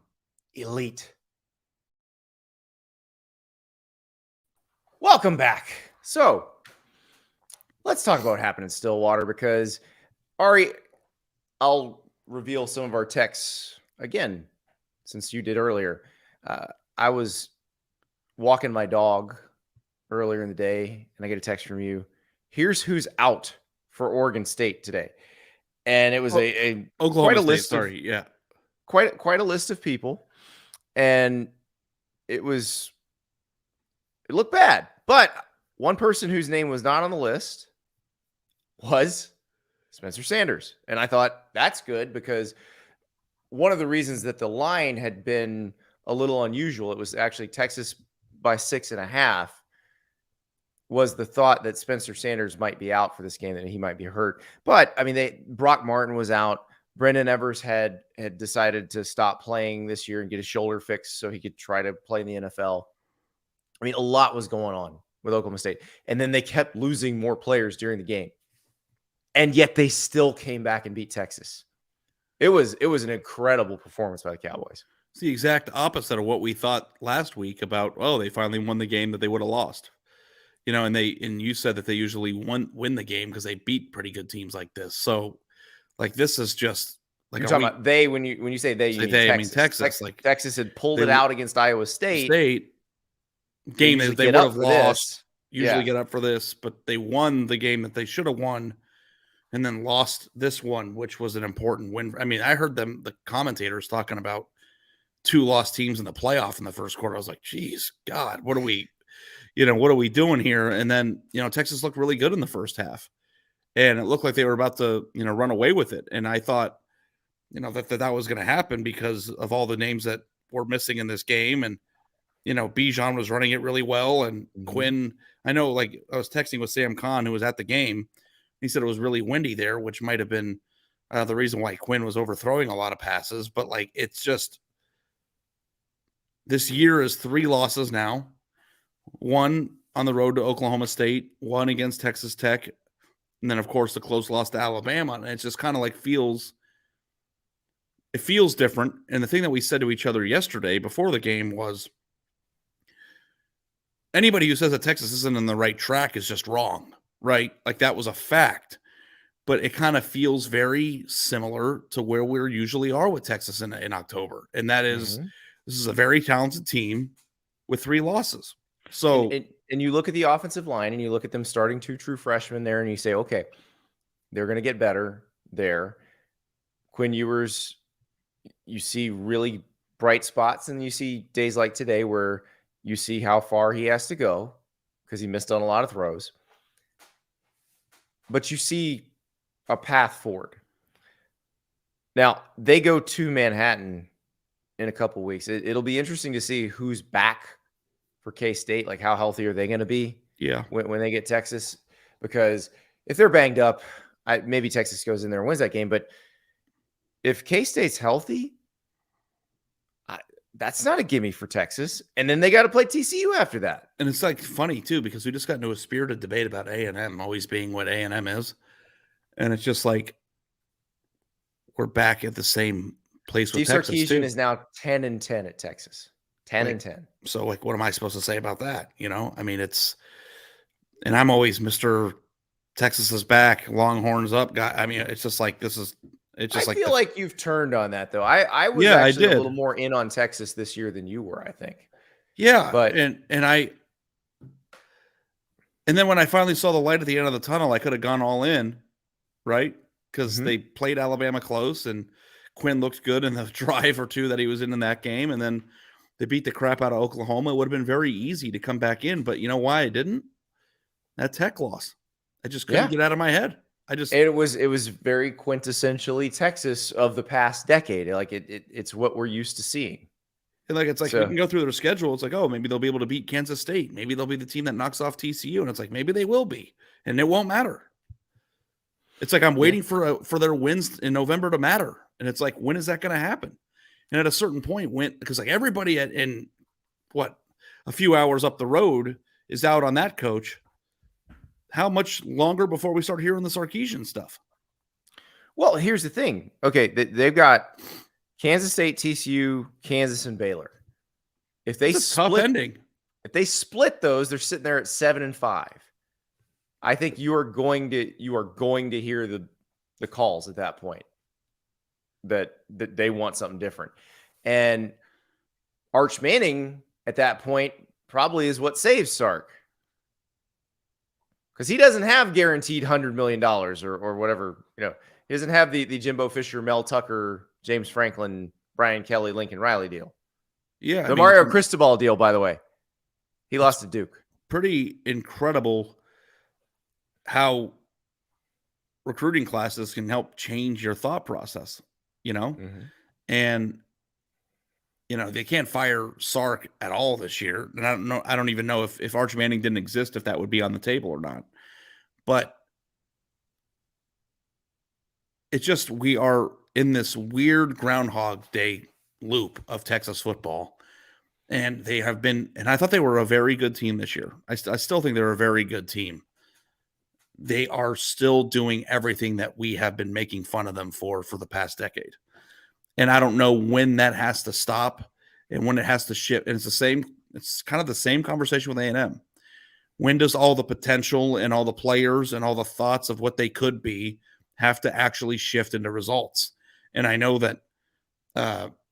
elite. Welcome back. So let's talk about what happened in Stillwater, because Ari, I'll reveal some of our texts again, since you did earlier. I was walking my dog earlier in the day, and I get a text from you. Here's who's out for Oregon State today, and it was a Oklahoma quite a State, list. Quite a list of people, and it looked bad. But one person whose name was not on the list was Spencer Sanders, and I thought that's good, because one of the reasons that the line had been a little unusual, it was actually Texas by 6.5, was the thought that Spencer Sanders might be out for this game, that he might be hurt. But I mean, Brock Martin was out. Brendan Evers had decided to stop playing this year and get his shoulder fixed so he could try to play in the NFL. I mean, a lot was going on with Oklahoma State. And then they kept losing more players during the game. And yet they still came back and beat Texas. It was an incredible performance by the Cowboys. It's the exact opposite of what we thought last week about, they finally won the game that they would have lost. And you said that they usually win the game because they beat pretty good teams like this. So like, this is just like, you're talking about they, when you say they, you mean they, Texas. I mean Texas. Like, Texas had pulled it out against Iowa State. Game that they would have lost. Usually get up for this, but they won the game that they should have won, and then lost this one, which was an important win. I mean, I heard the commentators talking about 2 lost teams in the playoff in the first quarter. I was like, geez, God, what are we doing here? And then, Texas looked really good in the first half, and it looked like they were about to, run away with it. And I thought, that was going to happen because of all the names that were missing in this game. And, Bijan was running it really well. And Quinn, I know, like, I was texting with Sam Kahn, who was at the game. He said it was really windy there, which might have been the reason why Quinn was overthrowing a lot of passes. But, like, it's just, this year is 3 losses now. 1 on the road to Oklahoma State, 1 against Texas Tech, and then, of course, the close loss to Alabama. And it's just kind of like feels different. And the thing that we said to each other yesterday before the game was, anybody who says that Texas isn't on the right track is just wrong, right? Like, that was a fact. But it kind of feels very similar to where we usually are with Texas in October. And that is, this is a very talented team with 3 losses. So, and you look at the offensive line and you look at them starting 2 true freshmen there, and you say, okay, they're going to get better there. Quinn Ewers, you see really bright spots, and you see days like today where you see how far he has to go because he missed on a lot of throws. But you see a path forward. Now, they go to Manhattan in a couple weeks. It'll be interesting to see who's back for K-State. Like, how healthy are they going to be? Yeah, when they get Texas, because if they're banged up, maybe Texas goes in there and wins that game. But if K-State's healthy, that's not a gimme for Texas. And then they got to play TCU after that. And it's like funny too, because we just got into a spirited debate about A&M always being what A&M is. And it's just like, we're back at the same place with Texas. Steve Sarkisian is now 10-10 at Texas. 10-10. So, like, what am I supposed to say about that? I mean, and I'm always Mr. Texas is back, Longhorns up. I mean, it's just like I feel like you've turned on that though. I was Yeah, I actually a did. little more in on Texas this year than you were, I think. Yeah, But and then when I finally saw the light at the end of the tunnel, I could have gone all in, right? Because they played Alabama close, and Quinn looked good in the drive or two that he was in that game, and then they beat the crap out of Oklahoma. It would have been very easy to come back in, but you know why I didn't? That Tech loss. I just couldn't get out of my head. It was very quintessentially Texas of the past decade. Like it's what we're used to seeing. And like it's like we can go through their schedule. It's like, oh, maybe they'll be able to beat Kansas State. Maybe they'll be the team that knocks off TCU. And it's like, maybe they will be, and it won't matter. It's like I'm waiting for their wins in November to matter. And it's like, when is that going to happen? And at a certain point, because like everybody in a few hours up the road is out on that coach. How much longer before we start hearing the Sarkisian stuff? Well, here's the thing. Okay, they've got Kansas State, TCU, Kansas, and Baylor. If they tough ending. If they split those, they're sitting there at 7-5. I think you are going to hear the calls at that point that they want something different. And Arch Manning at that point probably is what saves Sark. Because he doesn't have guaranteed $100 million or whatever. He doesn't have the Jimbo Fisher, Mel Tucker, James Franklin, Brian Kelly, Lincoln Riley deal. Yeah. The Mario Cristobal deal, by the way. He lost to Duke. Pretty incredible how recruiting classes can help change your thought process, And, they can't fire Sark at all this year. And I don't even know if Arch Manning didn't exist, if that would be on the table or not. But it's just, we are in this weird Groundhog Day loop of Texas football. And they have been, and I thought they were a very good team this year. I still think they're a very good team. They are still doing everything that we have been making fun of them for the past decade. And I don't know when that has to stop and when it has to shift. And it's kind of the same conversation with A&M. When does all the potential and all the players and all the thoughts of what they could be have to actually shift into results? And I know that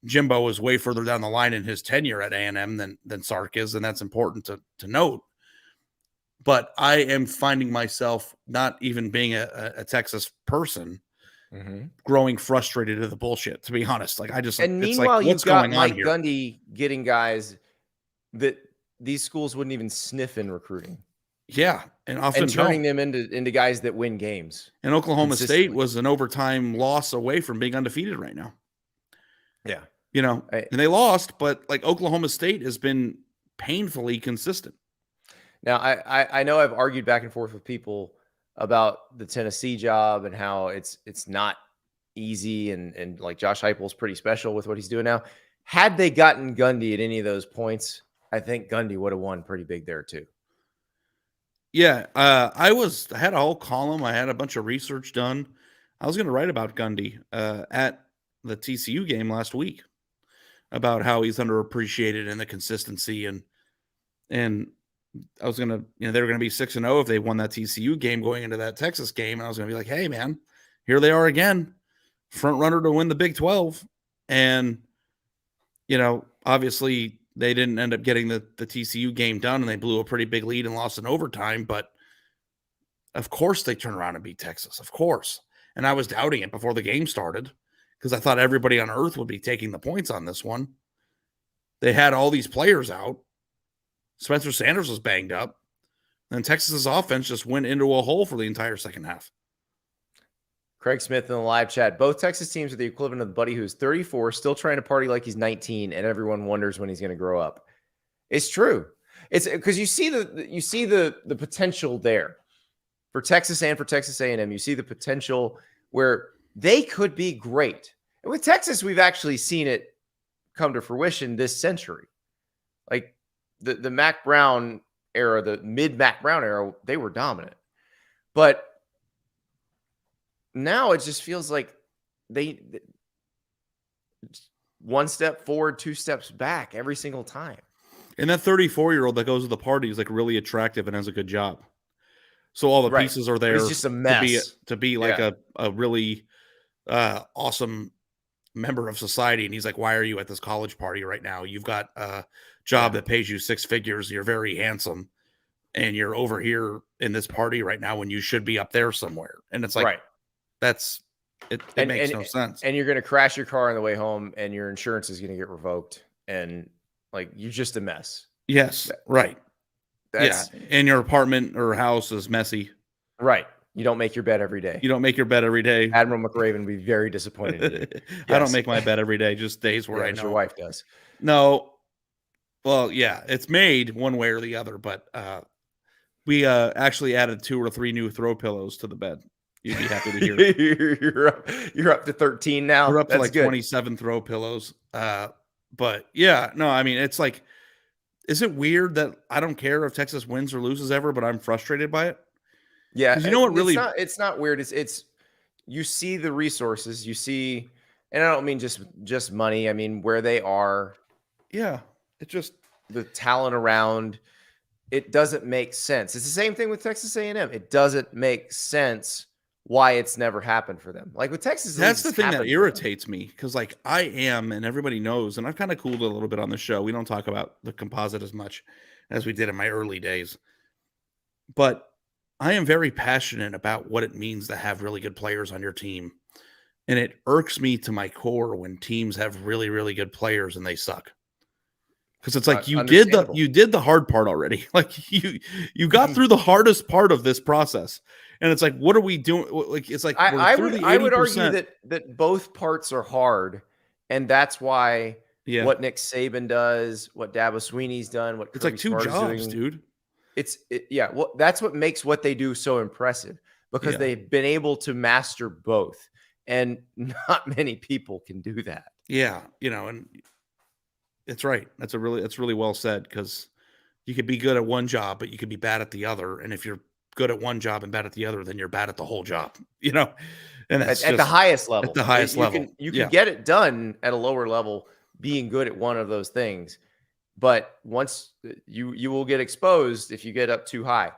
Jimbo is way further down the line in his tenure at A&M than Sark is, and that's important to note. But I am finding myself not even being a Texas person, growing frustrated at the bullshit, to be honest. Like and meanwhile, you've got Mike Gundy getting guys that these schools wouldn't even sniff in recruiting. Yeah, and often turning them into guys that win games. And Oklahoma State was an overtime loss away from being undefeated right now. Yeah, and they lost, but like Oklahoma State has been painfully consistent. Now, I know I've argued back and forth with people about the Tennessee job and how it's not easy and like Josh Heupel's pretty special with what he's doing now. Had they gotten Gundy at any of those points, I think Gundy would have won pretty big there too. Yeah, I had a whole column. I had a bunch of research done. I was going to write about Gundy at the TCU game last week about how he's underappreciated and the consistency and I was going to, they were going to be 6-0 if they won that TCU game going into that Texas game. And I was going to be like, hey, man, here they are again, front runner to win the Big 12. And, obviously they didn't end up getting the TCU game done and they blew a pretty big lead and lost in overtime. But of course they turn around and beat Texas, of course. And I was doubting it before the game started because I thought everybody on earth would be taking the points on this one. They had all these players out. Spencer Sanders was banged up. And Texas's offense just went into a hole for the entire second half. Craig Smith in the live chat. Both Texas teams are the equivalent of the buddy who's 34, still trying to party like he's 19, and everyone wonders when he's going to grow up. It's true. It's because you see the potential there for Texas and for Texas A&M. You see the potential where they could be great. And with Texas, we've actually seen it come to fruition this century. Like the Mac Brown era, the mid-Mac Brown era, they were dominant. But now it just feels like they one step forward, two steps back every single time. And that 34-year-old that goes to the party is like really attractive and has a good job. So all the Right. pieces are But there he's just a mess. to be like Yeah. a really awesome member of society. And he's like, why are you at this college party right now? You've got a job Yeah. that pays you 6 figures. You're very handsome. And you're over here in this party right now when you should be up there somewhere. And it's like, Right. that's it makes no sense. And you're going to crash your car on the way home and your insurance is going to get revoked. And like, you're just a mess. Yes, right. That's and your apartment or house is messy. right. You don't make your bed every day. You don't make your bed every day. Admiral McRaven would be very disappointed in you. I don't make my bed every day, just days where I know your wife does. No. Well, yeah, it's made one way or the other, but we actually added 2 or 3 new throw pillows to the bed. You'd be happy to hear. you're up to 13 now. We're up to That's like good. 27 throw pillows. But yeah, no, I mean, it's like, is it weird that I don't care if Texas wins or loses ever, but I'm frustrated by it? Yeah, 'Cause you know what really it's not weird. It's you see the resources, you see, and I don't mean just money. I mean where they are, yeah, it just the talent around. It doesn't make sense. It's the same thing with Texas A&M. It doesn't make sense why it's never happened for them. Like with Texas, that's the thing that irritates me because, like, I am, and everybody knows, and I've kind of cooled it a little bit on the show. We don't talk about the composite as much as we did in my early days, but I am very passionate about what it means to have really good players on your team. And it irks me to my core when teams have really, really good players and they suck. Because it's like you did the hard part already. Like you got through the hardest part of this process. And it's like, what are we doing? Like it's like I would argue that both parts are hard, and that's why what Nick Saban does, what Dabo Swinney's done, what it's like 2 jobs, dude. Yeah. Well, that's what makes what they do so impressive because they've been able to master both, and not many people can do that. Yeah, and it's right. That's really well said because you could be good at one job, but you could be bad at the other. And if you're good at one job and bad at the other, then you're bad at the whole job. And that's at the highest level. At the highest level, you can get it done at a lower level, being good at one of those things. But once you will get exposed if you get up too high.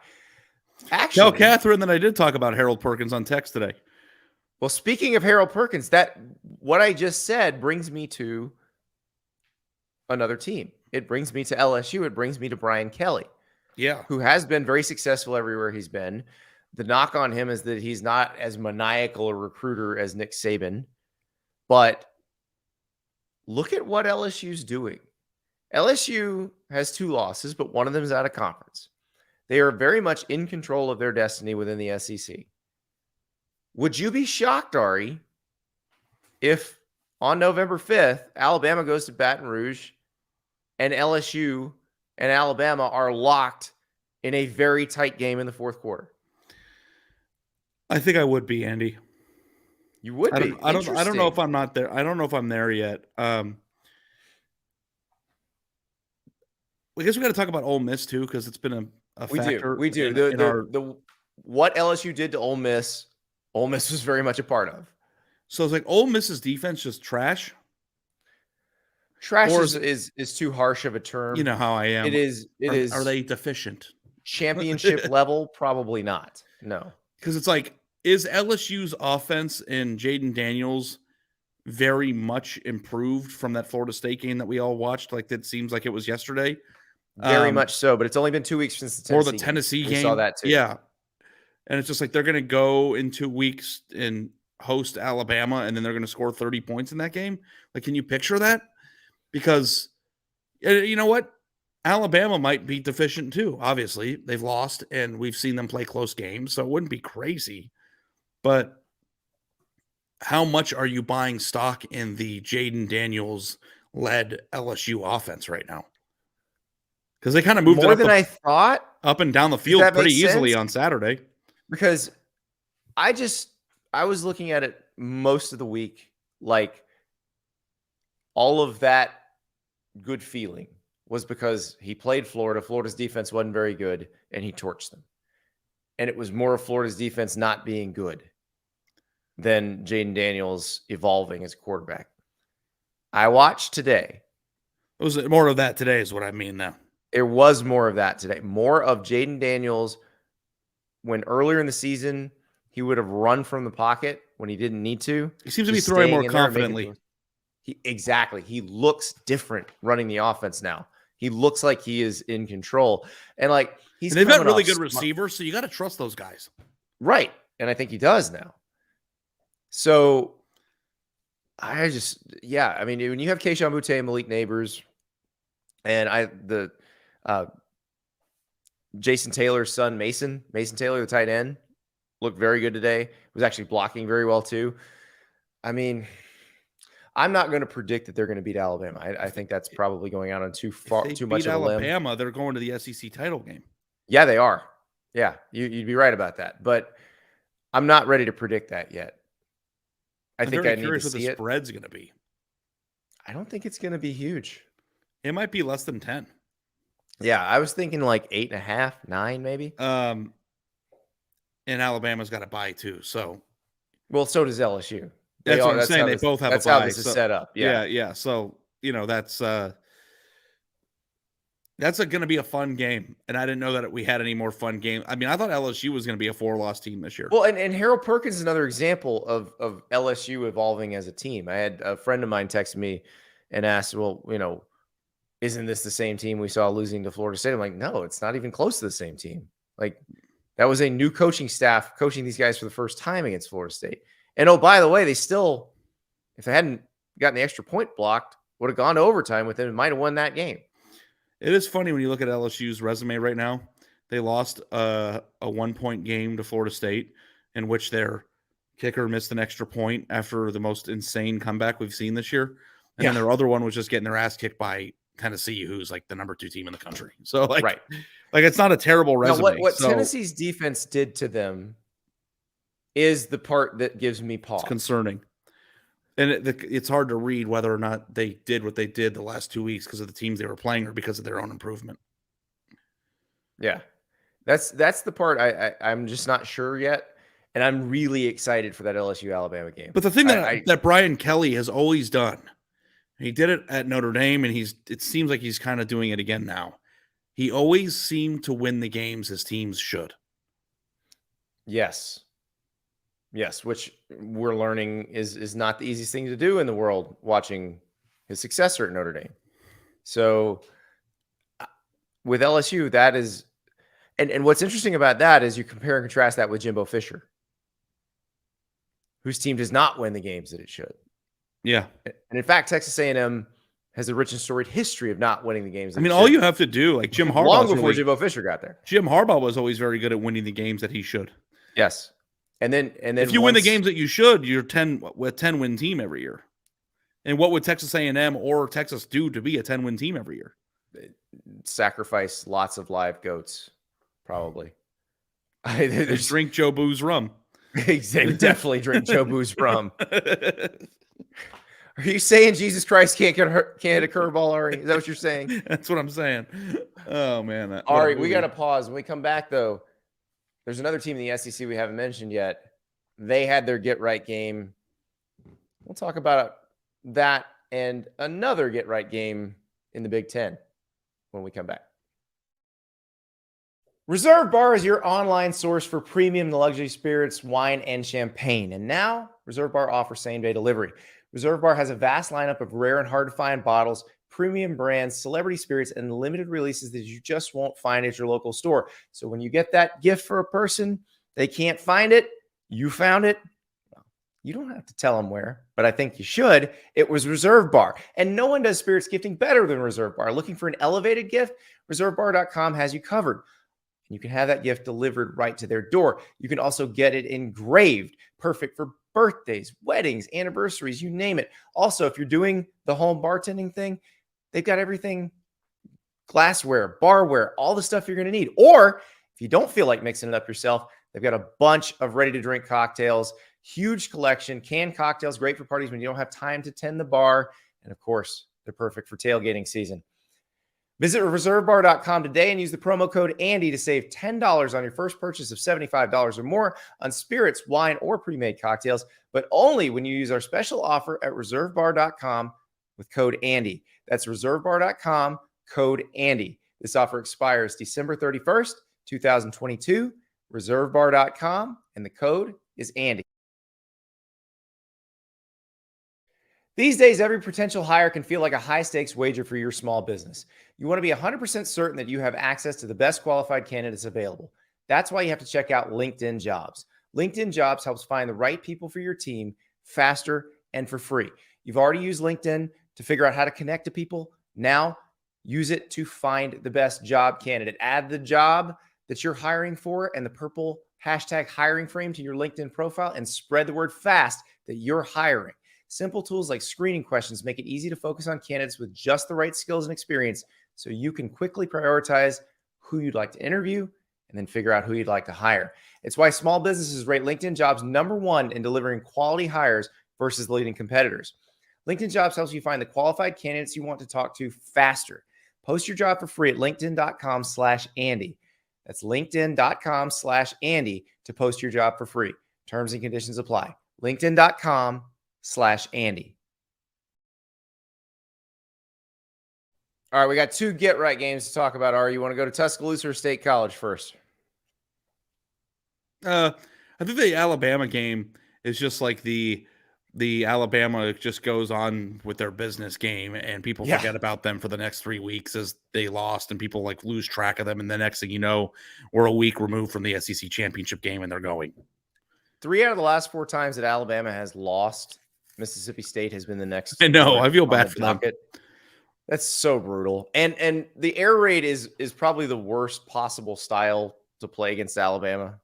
Actually, tell Catherine that I did talk about Harold Perkins on text today. Well, speaking of Harold Perkins, what I just said brings me to another team. It brings me to LSU. It brings me to Brian Kelly, who has been very successful everywhere he's been. The knock on him is that he's not as maniacal a recruiter as Nick Saban. But look at what LSU's doing. LSU has 2 losses, but one of them is out of conference. They are very much in control of their destiny within the SEC. Would you be shocked, Ari, if on November 5th, Alabama goes to Baton Rouge and LSU and Alabama are locked in a very tight game in the 4th quarter? I think I would be, Andy. You would be. I don't know if I'm not there. I don't know if I'm there yet. I guess we got to talk about Ole Miss too, because it's been a factor. We do. What LSU did to Ole Miss was very much a part of. So it's like Ole Miss's defense just trash. Trash is too harsh of a term. You know how I am. It is. Are they deficient? Championship level? Probably not. No. Because it's like, is LSU's offense and Jaden Daniels very much improved from that Florida State game that we all watched? Like, that seems like it was yesterday. Very much so, but it's only been 2 weeks since the Tennessee game. We saw that too. Yeah. And it's just like they're going to go in 2 weeks and host Alabama, and then they're going to score 30 points in that game. Like, can you picture that? Because you know what? Alabama might be deficient too. Obviously, they've lost, and we've seen them play close games, so it wouldn't be crazy. But how much are you buying stock in the Jaden Daniels-led LSU offense right now? Because they kind of moved more than I thought up and down the field pretty easily on Saturday. Because I was looking at it most of the week, like all of that good feeling was because he played Florida. Florida's defense wasn't very good, and he torched them. And it was more of Florida's defense not being good than Jaden Daniels evolving as a quarterback. I watched today. It was more of that today is what I mean now. There was more of that today. More of Jaden Daniels when earlier in the season he would have run from the pocket when he didn't need to. He seems to be throwing more confidently. Exactly. He looks different running the offense now. He looks like he is in control. And like they've got really good receivers, so you got to trust those guys. Right. And I think he does now. So I mean, when you have Keyshawn Boutte and Malik Neighbors and Jason Taylor's son, Mason Taylor, the tight end, looked very good today. Was actually blocking very well too. I mean, I'm not going to predict that they're going to beat Alabama. I think that's probably going out on too much of a limb. Alabama, they're going to the SEC title game. Yeah, they are. Yeah, you'd be right about that. But I'm not ready to predict that yet. I think I need to see what the spread's going to be. I don't think it's going to be huge. It might be less than 10. Yeah, I was thinking like 8.5, 9 maybe. And Alabama's got a bye too. So, well, so does LSU. That's what I'm saying. They both have a bye. That's how this is set up. Yeah. So, that's going to be a fun game. And I didn't know that we had any more fun games. I mean, I thought LSU was going to be a 4-loss team this year. Well, and Harold Perkins is another example of LSU evolving as a team. I had a friend of mine text me and asked, well, isn't this the same team we saw losing to Florida State? I'm like, no, it's not even close to the same team. Like, that was a new coaching staff coaching these guys for the first time against Florida State. And oh, by the way, they still, if they hadn't gotten the extra point blocked, would have gone to overtime with them and might have won that game. It is funny when you look at LSU's resume right now. They lost a 1-point game to Florida State in which their kicker missed an extra point after the most insane comeback we've seen this year. And then their other one was just getting their ass kicked by Tennessee, who's like the number 2 team in the country. So like it's not a terrible resume. What Tennessee's defense did to them is the part that gives me pause. It's concerning. And it's hard to read whether or not they did what they did the last 2 weeks because of the teams they were playing or because of their own improvement. Yeah. That's the part I'm just not sure yet. And I'm really excited for that LSU-Alabama game. But the thing that Brian Kelly has always done, he did it at Notre Dame, and it seems like he's kind of doing it again now. He always seemed to win the games his teams should. Yes, which we're learning is not the easiest thing to do in the world, watching his successor at Notre Dame. So with LSU, that is – and what's interesting about that is you compare and contrast that with Jimbo Fisher, whose team does not win the games that it should. Yeah. And in fact, Texas A&M has a rich and storied history of not winning the games. I mean, all you have to do, like Jim Harbaugh. Long before Jimbo Fisher got there. Jim Harbaugh was always very good at winning the games that he should. Yes. And then if you win the games that you should, you're 10-win team every year. And what would Texas A&M or Texas do to be a 10-win team every year? Sacrifice lots of live goats, probably. They drink Joe Boo's rum. They definitely drink Joe Boo's rum. Are you saying Jesus Christ can't hit a curveball, Ari? Is that what you're saying? That's what I'm saying. Oh, man. All right, we got to pause. When we come back, though, there's another team in the SEC we haven't mentioned yet. They had their get-right game. We'll talk about that and another get-right game in the Big Ten when we come back. Reserve Bar is your online source for premium luxury spirits, wine, and champagne. And now, Reserve Bar offers same-day delivery. Reserve Bar has a vast lineup of rare and hard-to-find bottles, premium brands, celebrity spirits, and limited releases that you just won't find at your local store. So when you get that gift for a person, they can't find it, you found it, well, you don't have to tell them where, but I think you should. It was Reserve Bar. And no one does spirits gifting better than Reserve Bar. Looking for an elevated gift? ReserveBar.com has you covered. You can have that gift delivered right to their door. You can also get it engraved, perfect for birthdays, weddings, anniversaries, you name it. Also, if you're doing the home bartending thing, they've got everything, glassware, barware, all the stuff you're going to need. Or if you don't feel like mixing it up yourself, they've got a bunch of ready-to-drink cocktails, huge collection, canned cocktails, great for parties when you don't have time to tend the bar. And of course, they're perfect for tailgating season. Visit reservebar.com today and use the promo code Andy to save $10 on your first purchase of $75 or more on spirits, wine, or pre-made cocktails, but only when you use our special offer at reservebar.com with code Andy. That's reservebar.com, code Andy. This offer expires December 31st, 2022. reservebar.com, and the code is Andy. These days, every potential hire can feel like a high-stakes wager for your small business. You want to be 100% certain that you have access to the best qualified candidates available. That's why you have to check out LinkedIn Jobs. LinkedIn Jobs helps find the right people for your team faster and for free. You've already used LinkedIn to figure out how to connect to people. Now, use it to find the best job candidate. Add the job that you're hiring for and the purple hashtag hiring frame to your LinkedIn profile and spread the word fast that you're hiring. Simple tools like screening questions make it easy to focus on candidates with just the right skills and experience so you can quickly prioritize who you'd like to interview and then figure out who you'd like to hire. It's why small businesses rate LinkedIn Jobs #1 in delivering quality hires versus the leading competitors. LinkedIn Jobs helps you find the qualified candidates you want to talk to faster. Post your job for free at linkedin.com/Andy. That's linkedin.com/Andy to post your job for free. Terms and conditions apply. linkedin.com/Andy. All right, we got 2 get right games to talk about. Ari, you want to go to Tuscaloosa or State College first? I think the Alabama game is just like the Alabama just goes on with their business game, and people forget about them for the next 3 weeks as they lost, and people like lose track of them. And the next thing you know, we're a week removed from the SEC championship game, and they're going. 3 out of the last 4 times that Alabama has lost, Mississippi State has been the next. I know. I feel bad for them. That's so brutal. And the air raid is probably the worst possible style to play against Alabama.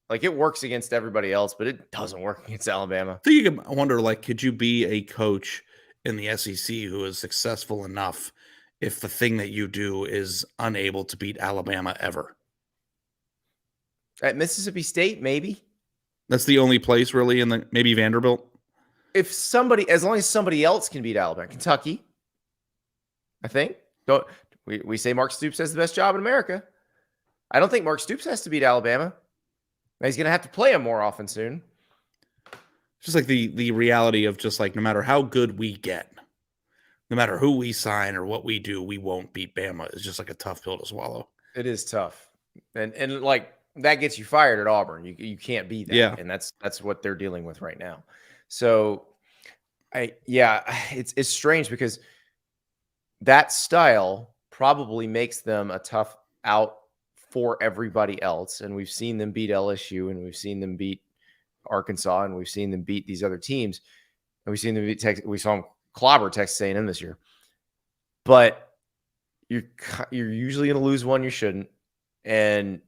Like, it works against everybody else, but it doesn't work against Alabama. I think you can wonder, like, could you be a coach in the SEC who is successful enough if the thing that you do is unable to beat Alabama ever? At Mississippi State, maybe. That's the only place really in the maybe Vanderbilt. If somebody, as long as somebody else can beat Alabama, Kentucky, I think. Don't we say Mark Stoops has the best job in America? I don't think Mark Stoops has to beat Alabama. He's going to have to play him more often soon. Just like the reality of just like no matter how good we get, no matter who we sign or what we do, we won't beat Bama. It's just like a tough pill to swallow. It is tough, and like that gets you fired at Auburn. You can't be that, yeah. And that's what they're dealing with right now. So, it's strange because that style probably makes them a tough out for everybody else. And we've seen them beat LSU, and we've seen them beat Arkansas, and we've seen them beat these other teams. And we've seen them beat Texas. We saw them clobber Texas A&M this year. But you're usually going to lose one you shouldn't, and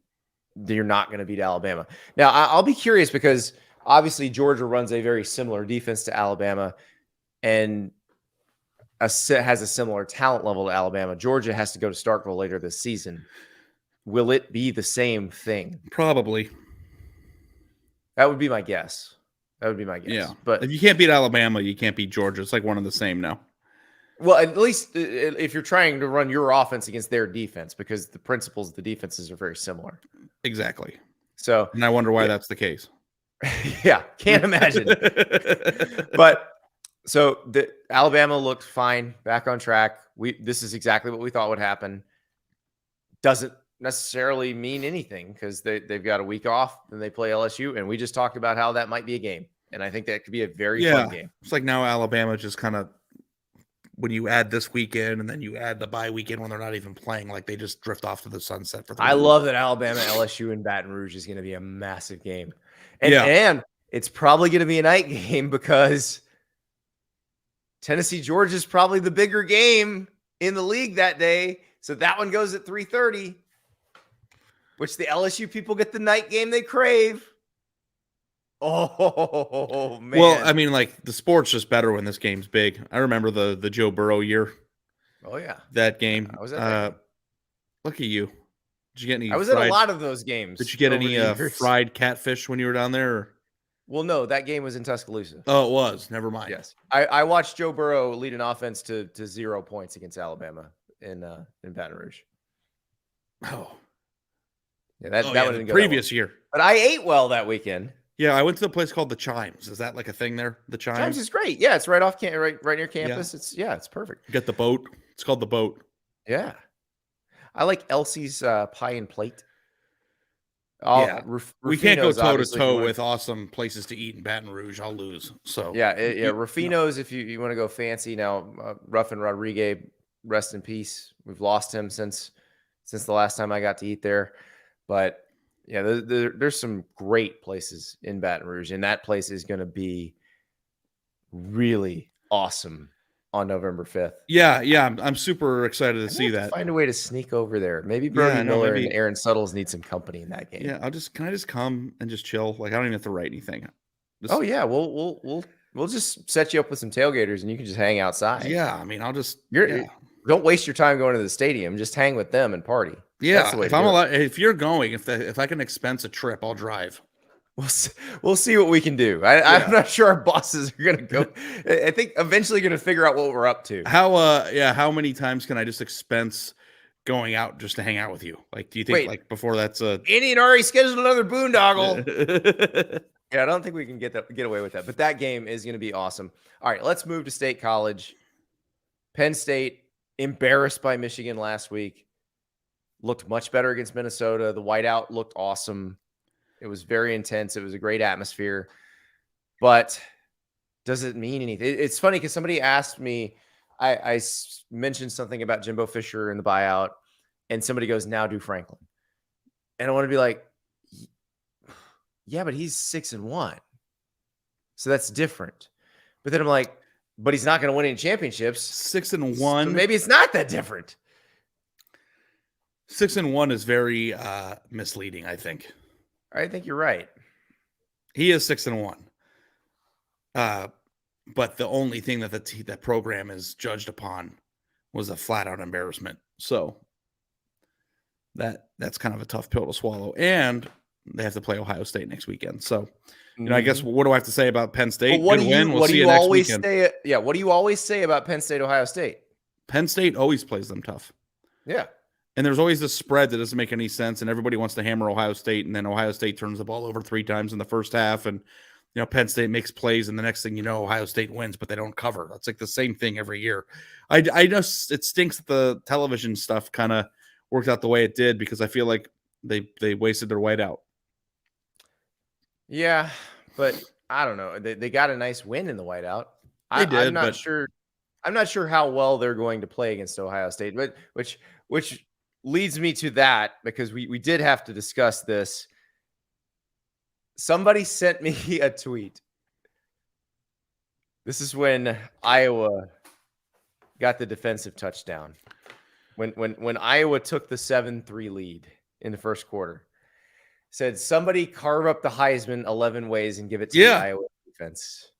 you're not going to beat Alabama. Now, I'll be curious because obviously Georgia runs a very similar defense to Alabama and has a similar talent level to Alabama. Georgia has to go to Starkville later this season. Will it be the same thing? Probably. That would be my guess. Yeah. But if you can't beat Alabama, you can't beat Georgia. It's like one and the same now. Well, at least if you're trying to run your offense against their defense, because the principles of the defenses are very similar. Exactly. So, and I wonder why that's the case. Yeah, can't imagine. But so the Alabama looked fine, back on track. This is exactly what we thought would happen. Doesn't necessarily mean anything because they've got a week off, then they play LSU, and we just talked about how that might be a game, and I think that could be a very fun game. It's like now Alabama just kind of, when you add this weekend and then you add the bye weekend when they're not even playing, like they just drift off to the sunset for 3 I weeks. love that Alabama LSU in Baton Rouge is going to be a massive game. And it's probably going to be a night game because Tennessee Georgia is probably the bigger game in the league that day. So that one goes at 3:30, which the LSU people get the night game they crave. Oh, man. Well, I mean, like the sport's just better when this game's big. I remember the Joe Burrow year. Oh, yeah. That game. I was at that game. Look at you. Did you get any? I was at a lot of those games. Did you get any fried catfish when you were down there? Or? Well, no, that game was in Tuscaloosa. Oh, it was. Never mind. Yes. I watched Joe Burrow lead an offense to 0 points against Alabama in Baton Rouge. Oh. Yeah, that one didn't go previous year. But I ate well that weekend. Yeah, I went to a place called the Chimes. Is that like a thing there? The Chimes? Chimes is great. Yeah, it's right off right near campus. Yeah. It's perfect. You get the boat. It's called the boat. Yeah. I like Elsie's pie and plate. Yeah. We can't go Rufino's toe to obviously, if you toe wanna- with awesome places to eat in Baton Rouge. I'll lose. So Yeah, yeah. you- Rufino's, if you want to go fancy now. Ruffin Rodriguez, rest in peace. We've lost him since the last time I got to eat there. But yeah, there's some great places in Baton Rouge, and that place is going to be really awesome on November 5th. yeah, I'm super excited to see that. Find a way to sneak over there. Maybe Brody I know, Miller maybe- and Aaron Suttles need some company in that game. Yeah, can I just come and just chill? Like I don't even have to write anything. Just- Oh yeah, we'll just set you up with some tailgaters, and you can just hang outside. yeah. I mean, I'll just Don't waste your time going to the stadium. Just hang with them and party. Yeah, That's the way if to I'm do it. allowed, if you're going, if I can expense a trip, I'll drive. We'll see what we can do. I'm not sure our bosses are gonna go. I think eventually gonna figure out what we're up to. How many times can I just expense going out just to hang out with you? Like, do you think like before that's a Indian already scheduled another boondoggle? Yeah, I don't think we can get away with that. But that game is gonna be awesome. All right, let's move to State College. Penn State embarrassed by Michigan last week. Looked much better against Minnesota. The whiteout looked awesome. It was very intense. It was a great atmosphere. But does it mean anything? It's funny because somebody asked me, I mentioned something about Jimbo Fisher and the buyout, and somebody goes, now do Franklin. And I want to be like, yeah, but he's 6-1. So that's different. But then I'm like, but he's not going to win any championships. 6-1. So maybe it's not that different. 6-1 is very misleading, I think. I think you're right. He is 6-1. But the only thing that that program is judged upon was a flat out embarrassment. So that's kind of a tough pill to swallow. And they have to play Ohio State next weekend. So, I guess what do I have to say about Penn State? What do you always say about Penn State, Ohio State? Penn State always plays them tough. Yeah. And there's always this spread that doesn't make any sense, and everybody wants to hammer Ohio State, and then Ohio State turns the ball over 3 times in the first half, and Penn State makes plays, and the next thing you know, Ohio State wins, but they don't cover. That's like the same thing every year. I just it stinks that the television stuff kind of worked out the way it did because I feel like they wasted their whiteout. Yeah, but I don't know. They got a nice win in the whiteout. I'm not sure how well they're going to play against Ohio State, but which leads me to that because we did have to discuss this. Somebody sent me a tweet. This is when Iowa got the defensive touchdown. When Iowa took the 7-3 lead in the first quarter. Said somebody carve up the Heisman 11 ways and give it to the Iowa defense.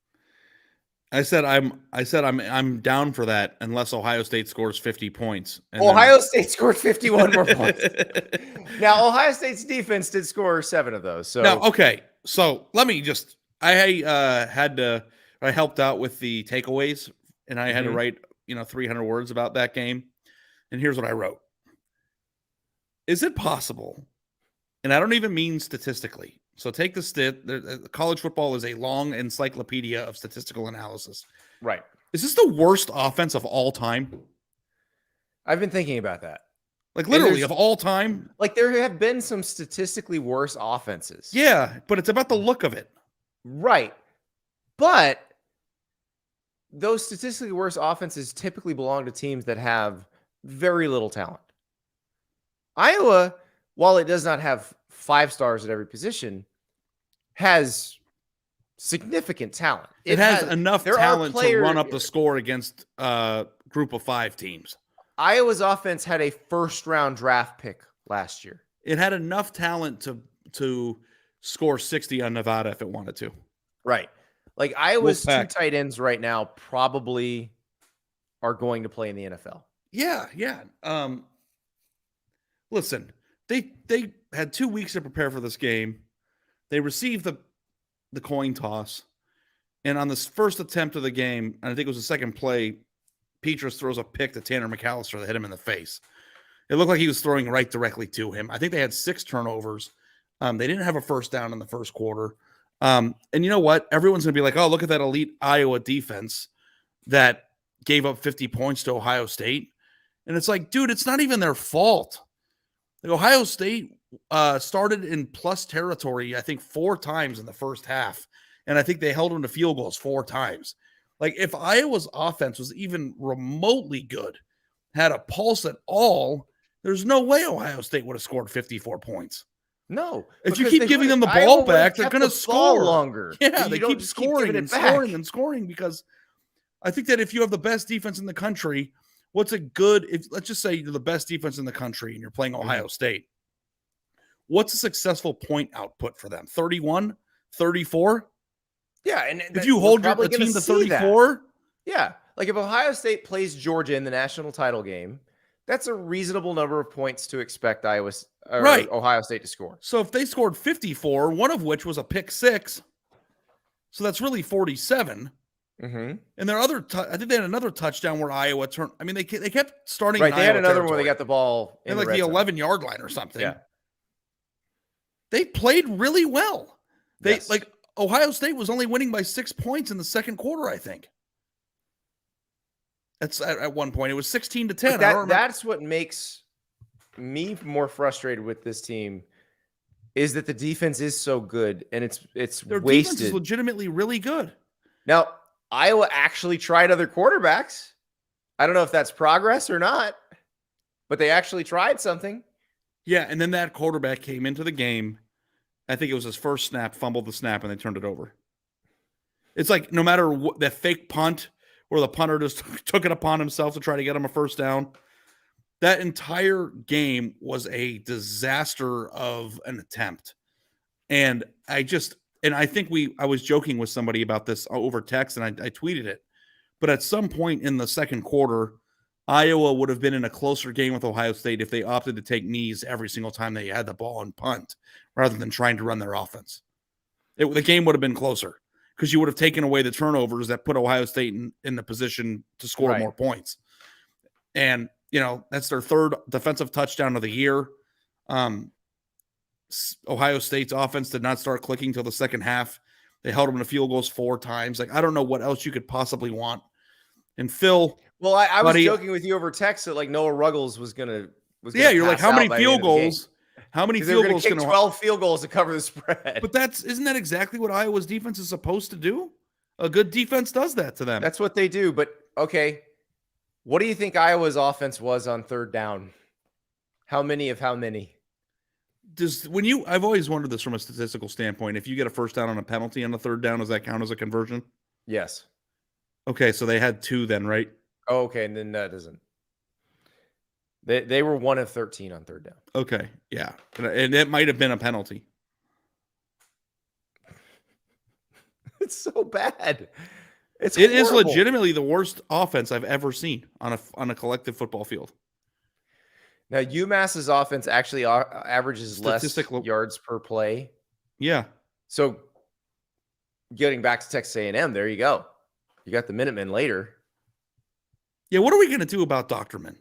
I said I'm down for that unless Ohio State scores 50 points. Ohio State scored 51 more points. Now Ohio State's defense did score 7 of those. So So let me just I helped out with the takeaways and I had to write 300 words about that game. And here's what I wrote. Is it possible? And I don't even mean statistically. So take the college football is a long encyclopedia of statistical analysis. Right. Is this the worst offense of all time? I've been thinking about that. Like literally of all time? Like there have been some statistically worse offenses. Yeah, but it's about the look of it. Right. But those statistically worse offenses typically belong to teams that have very little talent. Iowa, while it does not have 5 stars at every position, has significant talent. It has enough talent to run up the score against a group of 5 teams. Iowa's offense had a first-round draft pick last year. It had enough talent to score 60 on Nevada if it wanted to. Right. Like Iowa's 2 tight ends right now probably are going to play in the NFL. Yeah. Listen, they had 2 weeks to prepare for this game. They received the coin toss. And on this first attempt of the game, and I think it was the second play, Petrus throws a pick to Tanner McAllister that hit him in the face. It looked like he was throwing right directly to him. I think they had 6 turnovers. They didn't have a first down in the first quarter. And you know what? Everyone's going to be like, oh, look at that elite Iowa defense that gave up 50 points to Ohio State. And it's like, dude, it's not even their fault. Like Ohio State started in plus territory, I think 4 times in the first half. And I think they held them to field goals 4 times. Like, if Iowa's offense was even remotely good, had a pulse at all, there's no way Ohio State would have scored 54 points. No. If you keep giving them the ball back, they're going to score longer. Yeah, they keep scoring and scoring and scoring, because I think that if you have the best defense in the country, let's just say you're the best defense in the country and you're playing Ohio State, what's a successful point output for them? 31, 34? Yeah, and if you hold your team to 34, yeah, like if Ohio State plays Georgia in the national title game, that's a reasonable number of points to expect Ohio State to score. So if they scored 54, one of which was a pick 6, so that's really 47. Mm-hmm. And their I think they had another touchdown where Iowa turned. I mean, they kept starting. Right, they had another one where they got the ball in like the 11-yard line or something. Yeah, they played really well. Ohio State was only winning by 6 points in the second quarter, I think. That's at one point. It was 16-10. That's what makes me more frustrated with this team, is that the defense is so good and it's their wasted. Defense is legitimately really good. Now, Iowa actually tried other quarterbacks. I don't know if that's progress or not, but they actually tried something. Yeah, and then that quarterback came into the game. I think it was his first snap, fumbled the snap, and they turned it over. It's like, no matter what, that fake punt where the punter just took it upon himself to try to get him a first down, that entire game was a disaster of an attempt. And I think I was joking with somebody about this over text, and I tweeted it. But at some point in the second quarter, Iowa would have been in a closer game with Ohio State if they opted to take knees every single time they had the ball and punt, rather than trying to run their offense. The game would have been closer, because you would have taken away the turnovers that put Ohio State in the position to score more points. And, that's their third defensive touchdown of the year. Ohio State's offense did not start clicking until the second half. They held them to field goals 4 times. Like, I don't know what else you could possibly want. And Phil, well, I was joking with you over text that like Noah Ruggles was gonna you're like, how many field goals? How many field goals? Kick 12 field goals to cover the spread. But isn't that exactly what Iowa's defense is supposed to do? A good defense does that to them. That's what they do. But okay, what do you think Iowa's offense was on third down? How many? I've always wondered this from a statistical standpoint. If you get a first down on a penalty on a third down, does that count as a conversion? Yes. Okay, so they had 2 then, right? Oh, okay, and then that doesn't. They were 1 of 13 on third down. Okay, yeah, and it might have been a penalty. It's so bad. It is legitimately the worst offense I've ever seen on a collective football field. Now, UMass's offense actually averages less yards per play. Yeah. So, getting back to Texas A&M, there you go. You got the Minutemen later. Yeah, what are we going to do about Dockerman?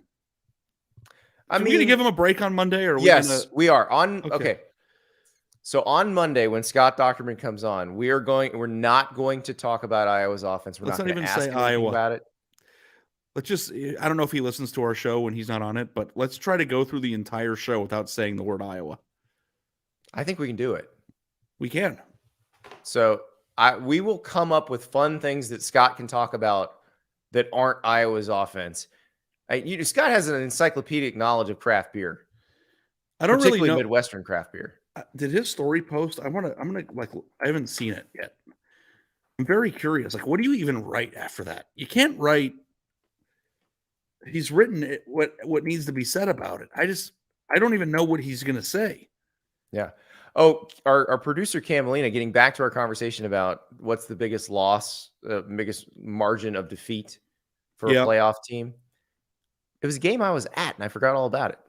Are we going to give him a break on Monday? Or yes, we are. Okay. So on Monday, when Scott Dockerman comes on, we're not going to talk about Iowa's offense. Let's not even say Iowa about it. I don't know if he listens to our show when he's not on it, but let's try to go through the entire show without saying the word Iowa. I think we can do it. We can. So we will come up with fun things that Scott can talk about that aren't Iowa's offense. Scott has an encyclopedic knowledge of craft beer. I don't really know Midwestern craft beer. Did his story post? I haven't seen it yet. I'm very curious. Like, what do you even write after that? You can't write. He's written it, what needs to be said about it. I don't even know what he's going to say. Yeah. Oh, our producer Cam Molina, getting back to our conversation about what's the biggest loss, biggest margin of defeat for a playoff team. It was a game I was at, and I forgot all about it.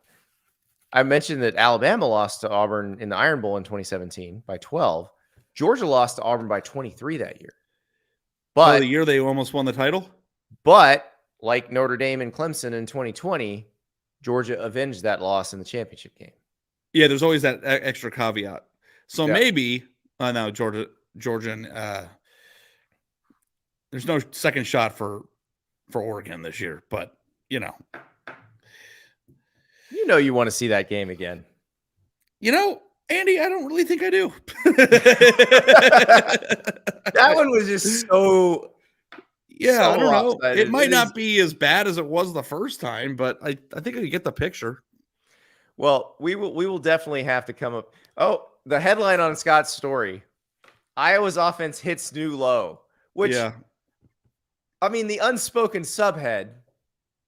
I mentioned that Alabama lost to Auburn in the Iron Bowl in 2017 by 12. Georgia lost to Auburn by 23 that year. But the year they almost won the title? But like Notre Dame and Clemson in 2020, Georgia avenged that loss in the championship game. Yeah, there's always that extra caveat. So maybe now Georgia and there's no second shot for Oregon this year, but you want to see that game again. Andy, I don't really think I do. That one was just so. Yeah, I don't know. lopsided. It might not be as bad as it was the first time, but I think I get the picture. Well, we will definitely have to come up. Oh, the headline on Scott's story: Iowa's offense hits new low. Which, yeah, I mean, the unspoken subhead.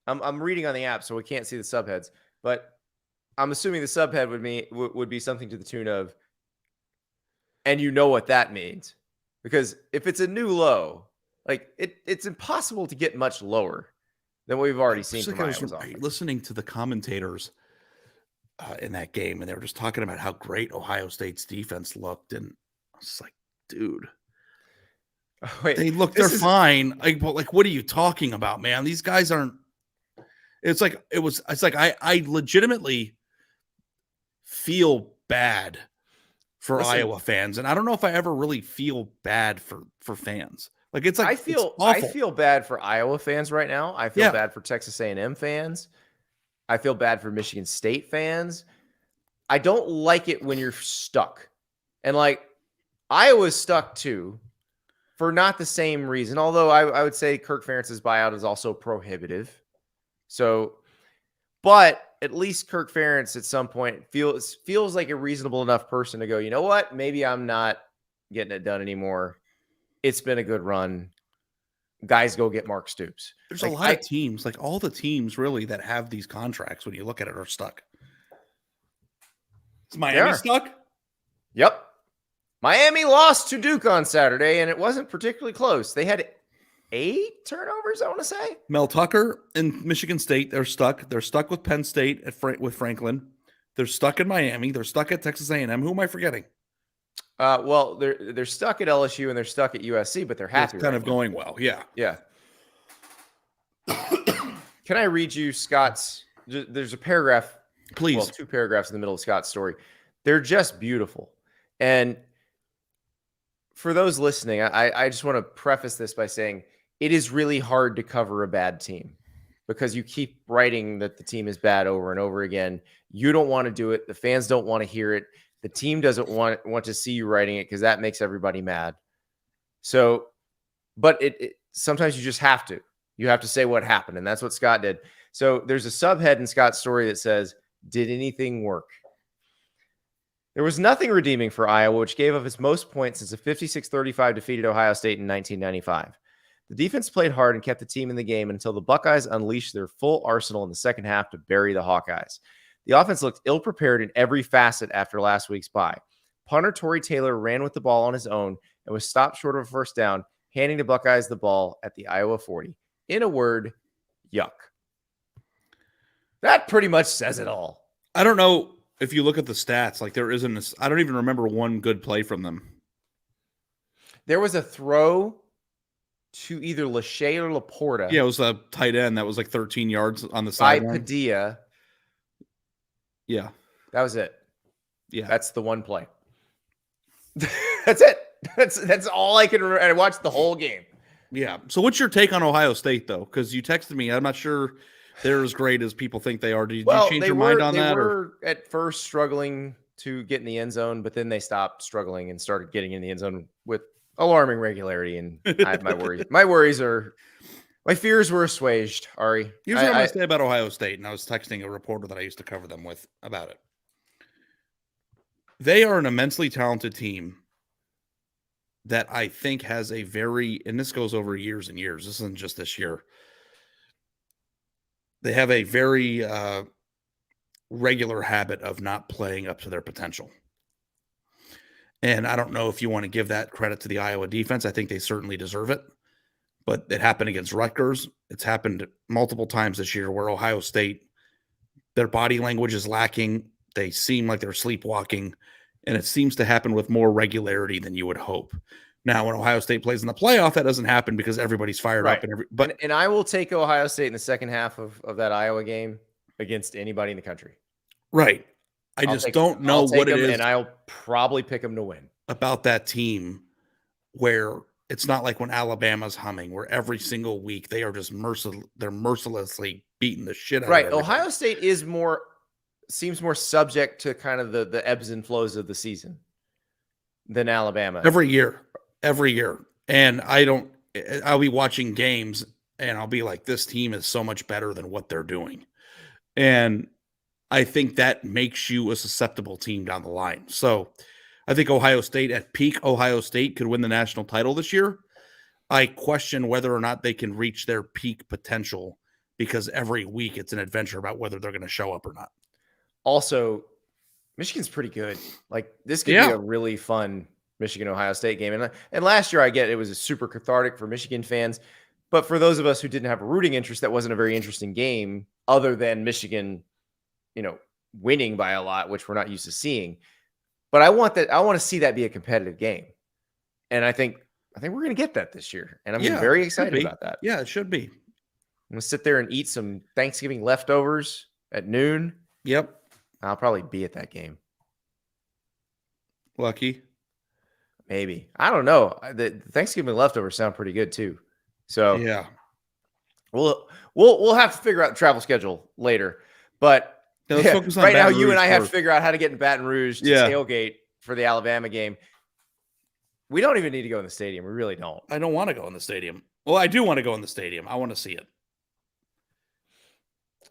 I'm reading on the app, so we can't see the subheads, but I'm assuming the subhead would be something to the tune of, and you know what that means, because if it's a new low, like it's impossible to get much lower than what we've already seen from Iowa's offense. Listening to the commentators in that game, and they were just talking about how great Ohio State's defense looked, and I was like, dude. Wait, they're fine. Like, what are you talking about, man? These guys aren't. It's like I legitimately feel bad for Iowa fans, and I don't know if I ever really feel bad for fans. Like, it's like I feel bad for Iowa fans right now. I feel bad for Texas A&M fans. I feel bad for Michigan State fans. I don't like it when you're stuck, and like Iowa's stuck too. For not the same reason, although I would say Kirk Ferentz's buyout is also prohibitive. So, but at least Kirk Ferentz at some point feels like a reasonable enough person to go, you know what? Maybe I'm not getting it done anymore. It's been a good run. Guys, go get Mark Stoops. There's a lot of teams, like all the teams really that have these contracts, when you look at it, are stuck. Is Miami stuck? Yep. Miami lost to Duke on Saturday, and it wasn't particularly close. They had 8 turnovers, I want to say. Mel Tucker and Michigan State, they're stuck. They're stuck with Penn State with Franklin. They're stuck in Miami. They're stuck at Texas A&M. Who am I forgetting? Well, they're stuck at LSU and they're stuck at USC, but they're happy. It's kind of going well. Yeah. Yeah. Can I read you Scott's? There's a paragraph. Please. Well, 2 paragraphs in the middle of Scott's story. They're just beautiful. And for those listening, I just want to preface this by saying it is really hard to cover a bad team because you keep writing that the team is bad over and over again. You don't want to do it. The fans don't want to hear it. The team doesn't want to see you writing it because that makes everybody mad. So, but it sometimes you just have to. You have to say what happened, and that's what Scott did. So there's a subhead in Scott's story that says, "Did anything work?" There was nothing redeeming for Iowa, which gave up its most points since a 56-35 defeat at Ohio State in 1995. The defense played hard and kept the team in the game until the Buckeyes unleashed their full arsenal in the second half to bury the Hawkeyes. The offense looked ill-prepared in every facet after last week's bye. Punter Torrey Taylor ran with the ball on his own and was stopped short of a first down, handing the Buckeyes the ball at the Iowa 40. In a word, yuck. That pretty much says it all. I don't know. If you look at the stats, like there isn't this, I don't even remember one good play from them. There was a throw to either Lachey or Laporta. Yeah, it was a tight end that was like 13 yards on the sideline. By Padilla. Yeah. That was it. Yeah. That's the one play. That's it. That's all I can remember. And I watched the whole game. Yeah. So what's your take on Ohio State, though? Because you texted me. I'm not sure they're as great as people think they are. Did you change your mind on that? They were at first struggling to get in the end zone, but then they stopped struggling and started getting in the end zone with alarming regularity. And I have my worries. My fears were assuaged, Ari. Here's what I'm going to say about Ohio State, and I was texting a reporter that I used to cover them with about it. They are an immensely talented team that I think has a very, and this goes over years and years. This isn't just this year. They have a very regular habit of not playing up to their potential. And I don't know if you want to give that credit to the Iowa defense. I think they certainly deserve it. But it happened against Rutgers. It's happened multiple times this year where Ohio State, their body language is lacking. They seem like they're sleepwalking. And it seems to happen with more regularity than you would hope. Now, when Ohio State plays in the playoff, that doesn't happen because everybody's fired up. And I will take Ohio State in the second half of that Iowa game against anybody in the country. Right. I just don't know what it is. And I'll probably pick them to win. About that team where it's not like when Alabama's humming, where every single week they are just mercilessly beating the shit out of everybody. Ohio State is more seems more subject to kind of the ebbs and flows of the season than Alabama. Every year. And I'll be watching games and I'll be like, this team is so much better than what they're doing. And I think that makes you a susceptible team down the line. So I think Ohio State, at peak Ohio State, could win the national title this year. I question whether or not they can reach their peak potential because every week it's an adventure about whether they're going to show up or not. Also, Michigan's pretty good. Like, this could be a really fun Michigan-Ohio State game. And last year, I get it was a super cathartic for Michigan fans. But for those of us who didn't have a rooting interest, that wasn't a very interesting game other than Michigan, winning by a lot, which we're not used to seeing. But I want to see that be a competitive game. And I think we're going to get that this year. And I'm very excited about that. Yeah, it should be. I'm going to sit there and eat some Thanksgiving leftovers at noon. Yep. I'll probably be at that game. Lucky. Maybe. I don't know. The Thanksgiving leftovers sound pretty good too. So yeah, we'll have to figure out the travel schedule later. But let's focus on right Baton now, you Rouge and I have first. to figure out how to get in Baton Rouge to tailgate for the Alabama game. We don't even need to go in the stadium. We really don't. I don't want to go in the stadium. Well, I do want to go in the stadium. I want to see it.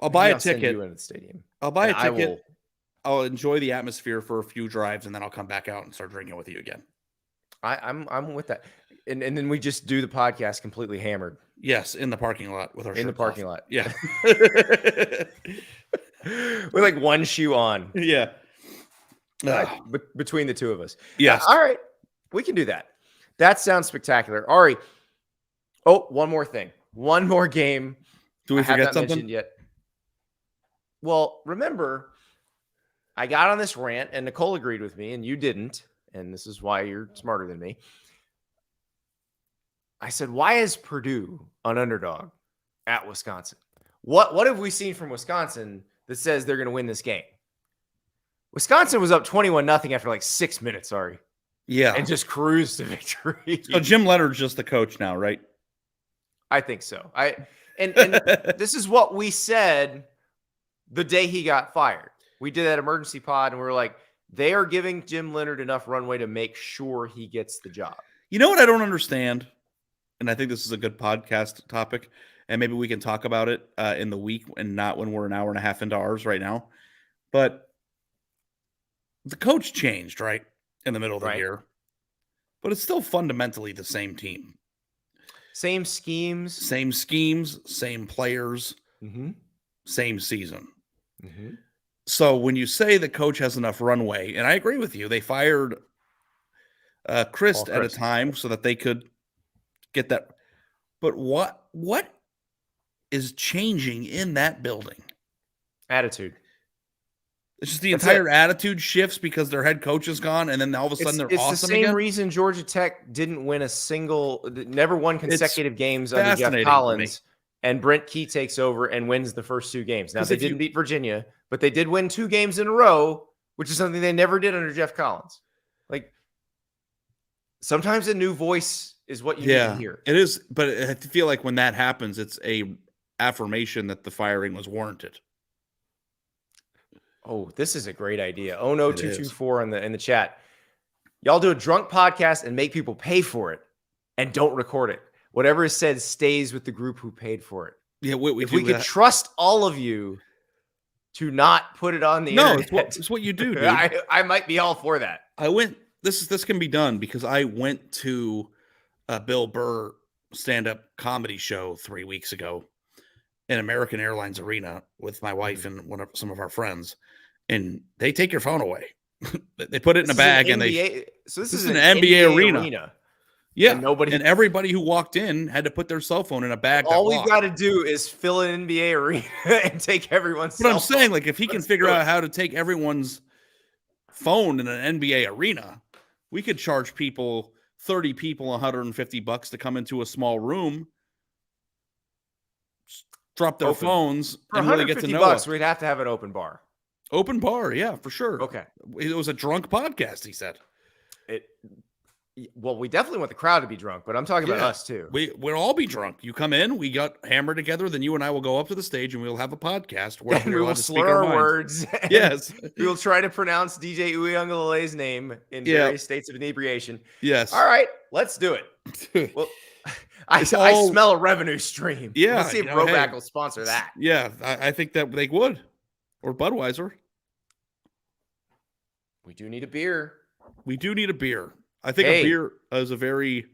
I'll buy a ticket. Send you in the stadium. I'll buy a ticket. I'll enjoy the atmosphere for a few drives, and then I'll come back out and start drinking with you again. I'm with that. And then we just do the podcast completely hammered. Yes, in the parking lot with our in the parking lot. Yeah. With like one shoe on. Yeah. Between the two of us. Yes. All right. We can do that. That sounds spectacular. Ari. Oh, one more thing. One more game. Do we forget something yet? Well, remember, I got on this rant and Nicole agreed with me and you didn't. And this is why you're smarter than me. I said, why is Purdue an underdog at Wisconsin? What have we seen from Wisconsin that says they're going to win this game? Wisconsin was up 21-0 after like 6 minutes, sorry. Yeah. And just cruised to victory. So Jim Leonard's just the coach now, right? I think so. And this is what we said the day he got fired. We did that emergency pod and we were like, they are giving Jim Leonard enough runway to make sure he gets the job. You know what I don't understand? And I think this is a good podcast topic, and maybe we can talk about it in the week and not when we're an hour and a half into ours right now. But the coach changed, right, in the middle of the year. But it's still fundamentally the same team. Same schemes. Same players, same season. Mm-hmm. So when you say the coach has enough runway, and I agree with you, they fired Christ at a time so that they could get that. But what is changing in that building? Attitude. It's just the entire attitude shifts because their head coach is gone, and then all of a sudden they're awesome again. It's the same reason Georgia Tech didn't win never won consecutive games under Jeff Collins, and Brent Key takes over and wins the first 2 games. Now, they didn't beat Virginia, but they did win 2 games in a row, which is something they never did under Jeff Collins. Like, sometimes a new voice is what you need to hear. It is, but I feel like when that happens, it's a affirmation that the firing was warranted. Oh, this is a great idea. Oh no, 224 in the chat. Y'all do a drunk podcast and make people pay for it and don't record it. Whatever is said stays with the group who paid for it. Yeah, if we could trust all of you to not put it on the internet. It's what you do, dude. I might be all for that. This can be done because I went to a Bill Burr stand-up comedy show 3 weeks ago in American Airlines Arena with my wife and some of our friends, and they take your phone away. They put it in a bag, this is an NBA arena. Yeah, and everybody who walked in had to put their cell phone in a bag. All we've got to do is fill an NBA arena and take everyone's. But I'm saying, like, if he can figure out how to take everyone's phone in an NBA arena, we could charge 30 people $150 to come into a small room, drop their phones, and really get to know us. We'd have to have an open bar. Open bar, yeah, for sure. Okay. It was a drunk podcast, he said. Well, we definitely want the crowd to be drunk, but I'm talking about us too. We'll all be drunk. You come in, we got hammered together, then you and I will go up to the stage and we'll have a podcast where we will slur our words. Yes. We will try to pronounce DJ Uyunglele's name in various states of inebriation. Yes. All right, let's do it. Well, I smell a revenue stream. Yeah. Let's see if Roback will sponsor that. Yeah, I think that they would. Or Budweiser. We do need a beer. We do need a beer. I think a beer is a very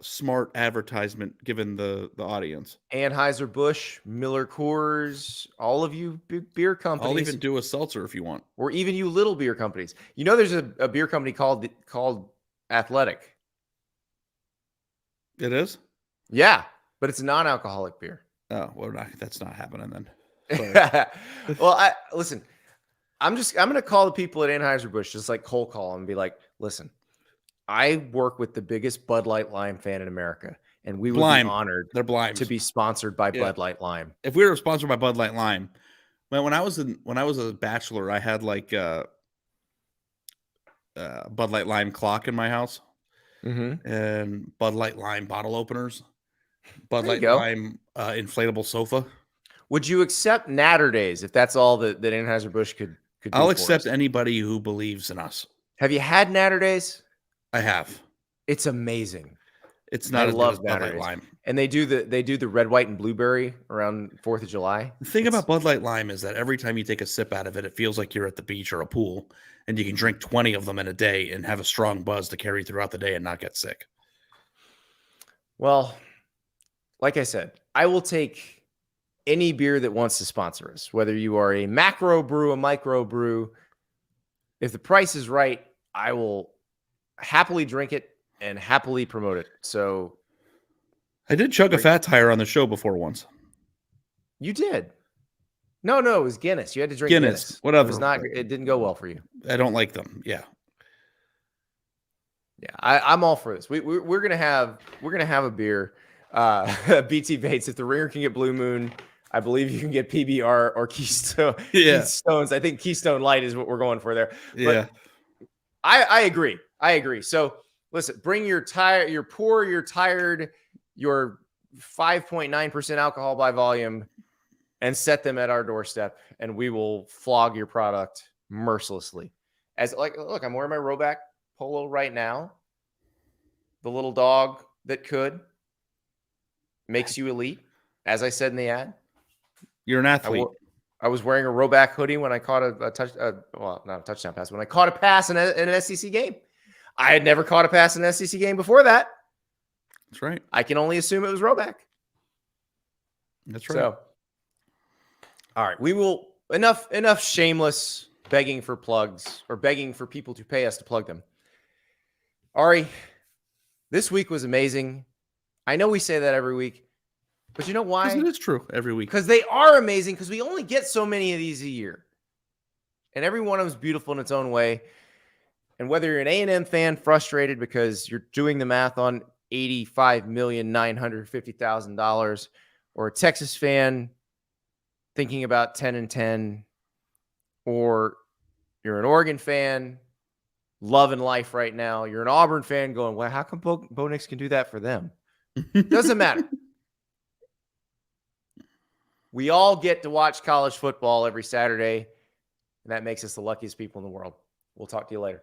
smart advertisement given the audience. Anheuser-Busch, Miller Coors, all of you big beer companies. I'll even do a seltzer if you want. Or even you little beer companies. You know there's a beer company called Athletic. It is? Yeah, but it's a non-alcoholic beer. Oh, well, that's not happening then. Well, listen, I'm going to call the people at Anheuser-Busch, just like cold call, and be like, listen, I work with the biggest Bud Light Lime fan in America, and we would be honored to be sponsored by Bud Light Lime. If we were sponsored by Bud Light Lime, when I was a bachelor, I had like a Bud Light Lime clock in my house, and Bud Light Lime bottle openers, Bud Light Lime inflatable sofa. Would you accept Natter Days if that's all that Anheuser-Busch could do? I'll accept anybody who believes in us. Have you had Natter Days? I have. It's amazing. It's not as good as Bud Light Lime. And they do the red, white, and blueberry around 4th of July. The thing about Bud Light Lime is that every time you take a sip out of it, it feels like you're at the beach or a pool, and you can drink 20 of them in a day and have a strong buzz to carry throughout the day and not get sick. Well, like I said, I will take any beer that wants to sponsor us, whether you are a macro brew, a micro brew. If the price is right, I will happily drink it and happily promote it. So I did chug a fat tire on the show before once. You did? No, it was Guinness. You had to drink Guinness. Whatever. It didn't go well for you. I don't like them. Yeah. Yeah, I'm all for this. We're gonna have a beer. BT Bates, if the Ringer can get Blue Moon, I believe you can get PBR or Keystone. Yeah. Keystones. I think Keystone Light is what we're going for there. Yeah. But I agree. So listen, bring your tired, your poor, your tired, your 5.9% alcohol by volume, and set them at our doorstep, and we will flog your product mercilessly. Look, I'm wearing my Roback polo right now. The little dog that could makes you elite, as I said in the ad. You're an athlete. I was wearing a Roback hoodie when I caught not a touchdown pass, when I caught a pass in an SEC game. I had never caught a pass in an SEC game before that. That's right. I can only assume it was Roback. That's right. So, all right, we will enough shameless begging for plugs or begging for people to pay us to plug them. Ari, this week was amazing. I know we say that every week. But you know why? Because it is true every week. Because they are amazing, because we only get so many of these a year. And every one of them is beautiful in its own way. And whether you're an A&M fan frustrated because you're doing the math on $85,950,000, or a Texas fan thinking about 10-10, or you're an Oregon fan loving life right now, you're an Auburn fan going, well, how come Bo Nix can do that for them? Doesn't matter. We all get to watch college football every Saturday, and that makes us the luckiest people in the world. We'll talk to you later.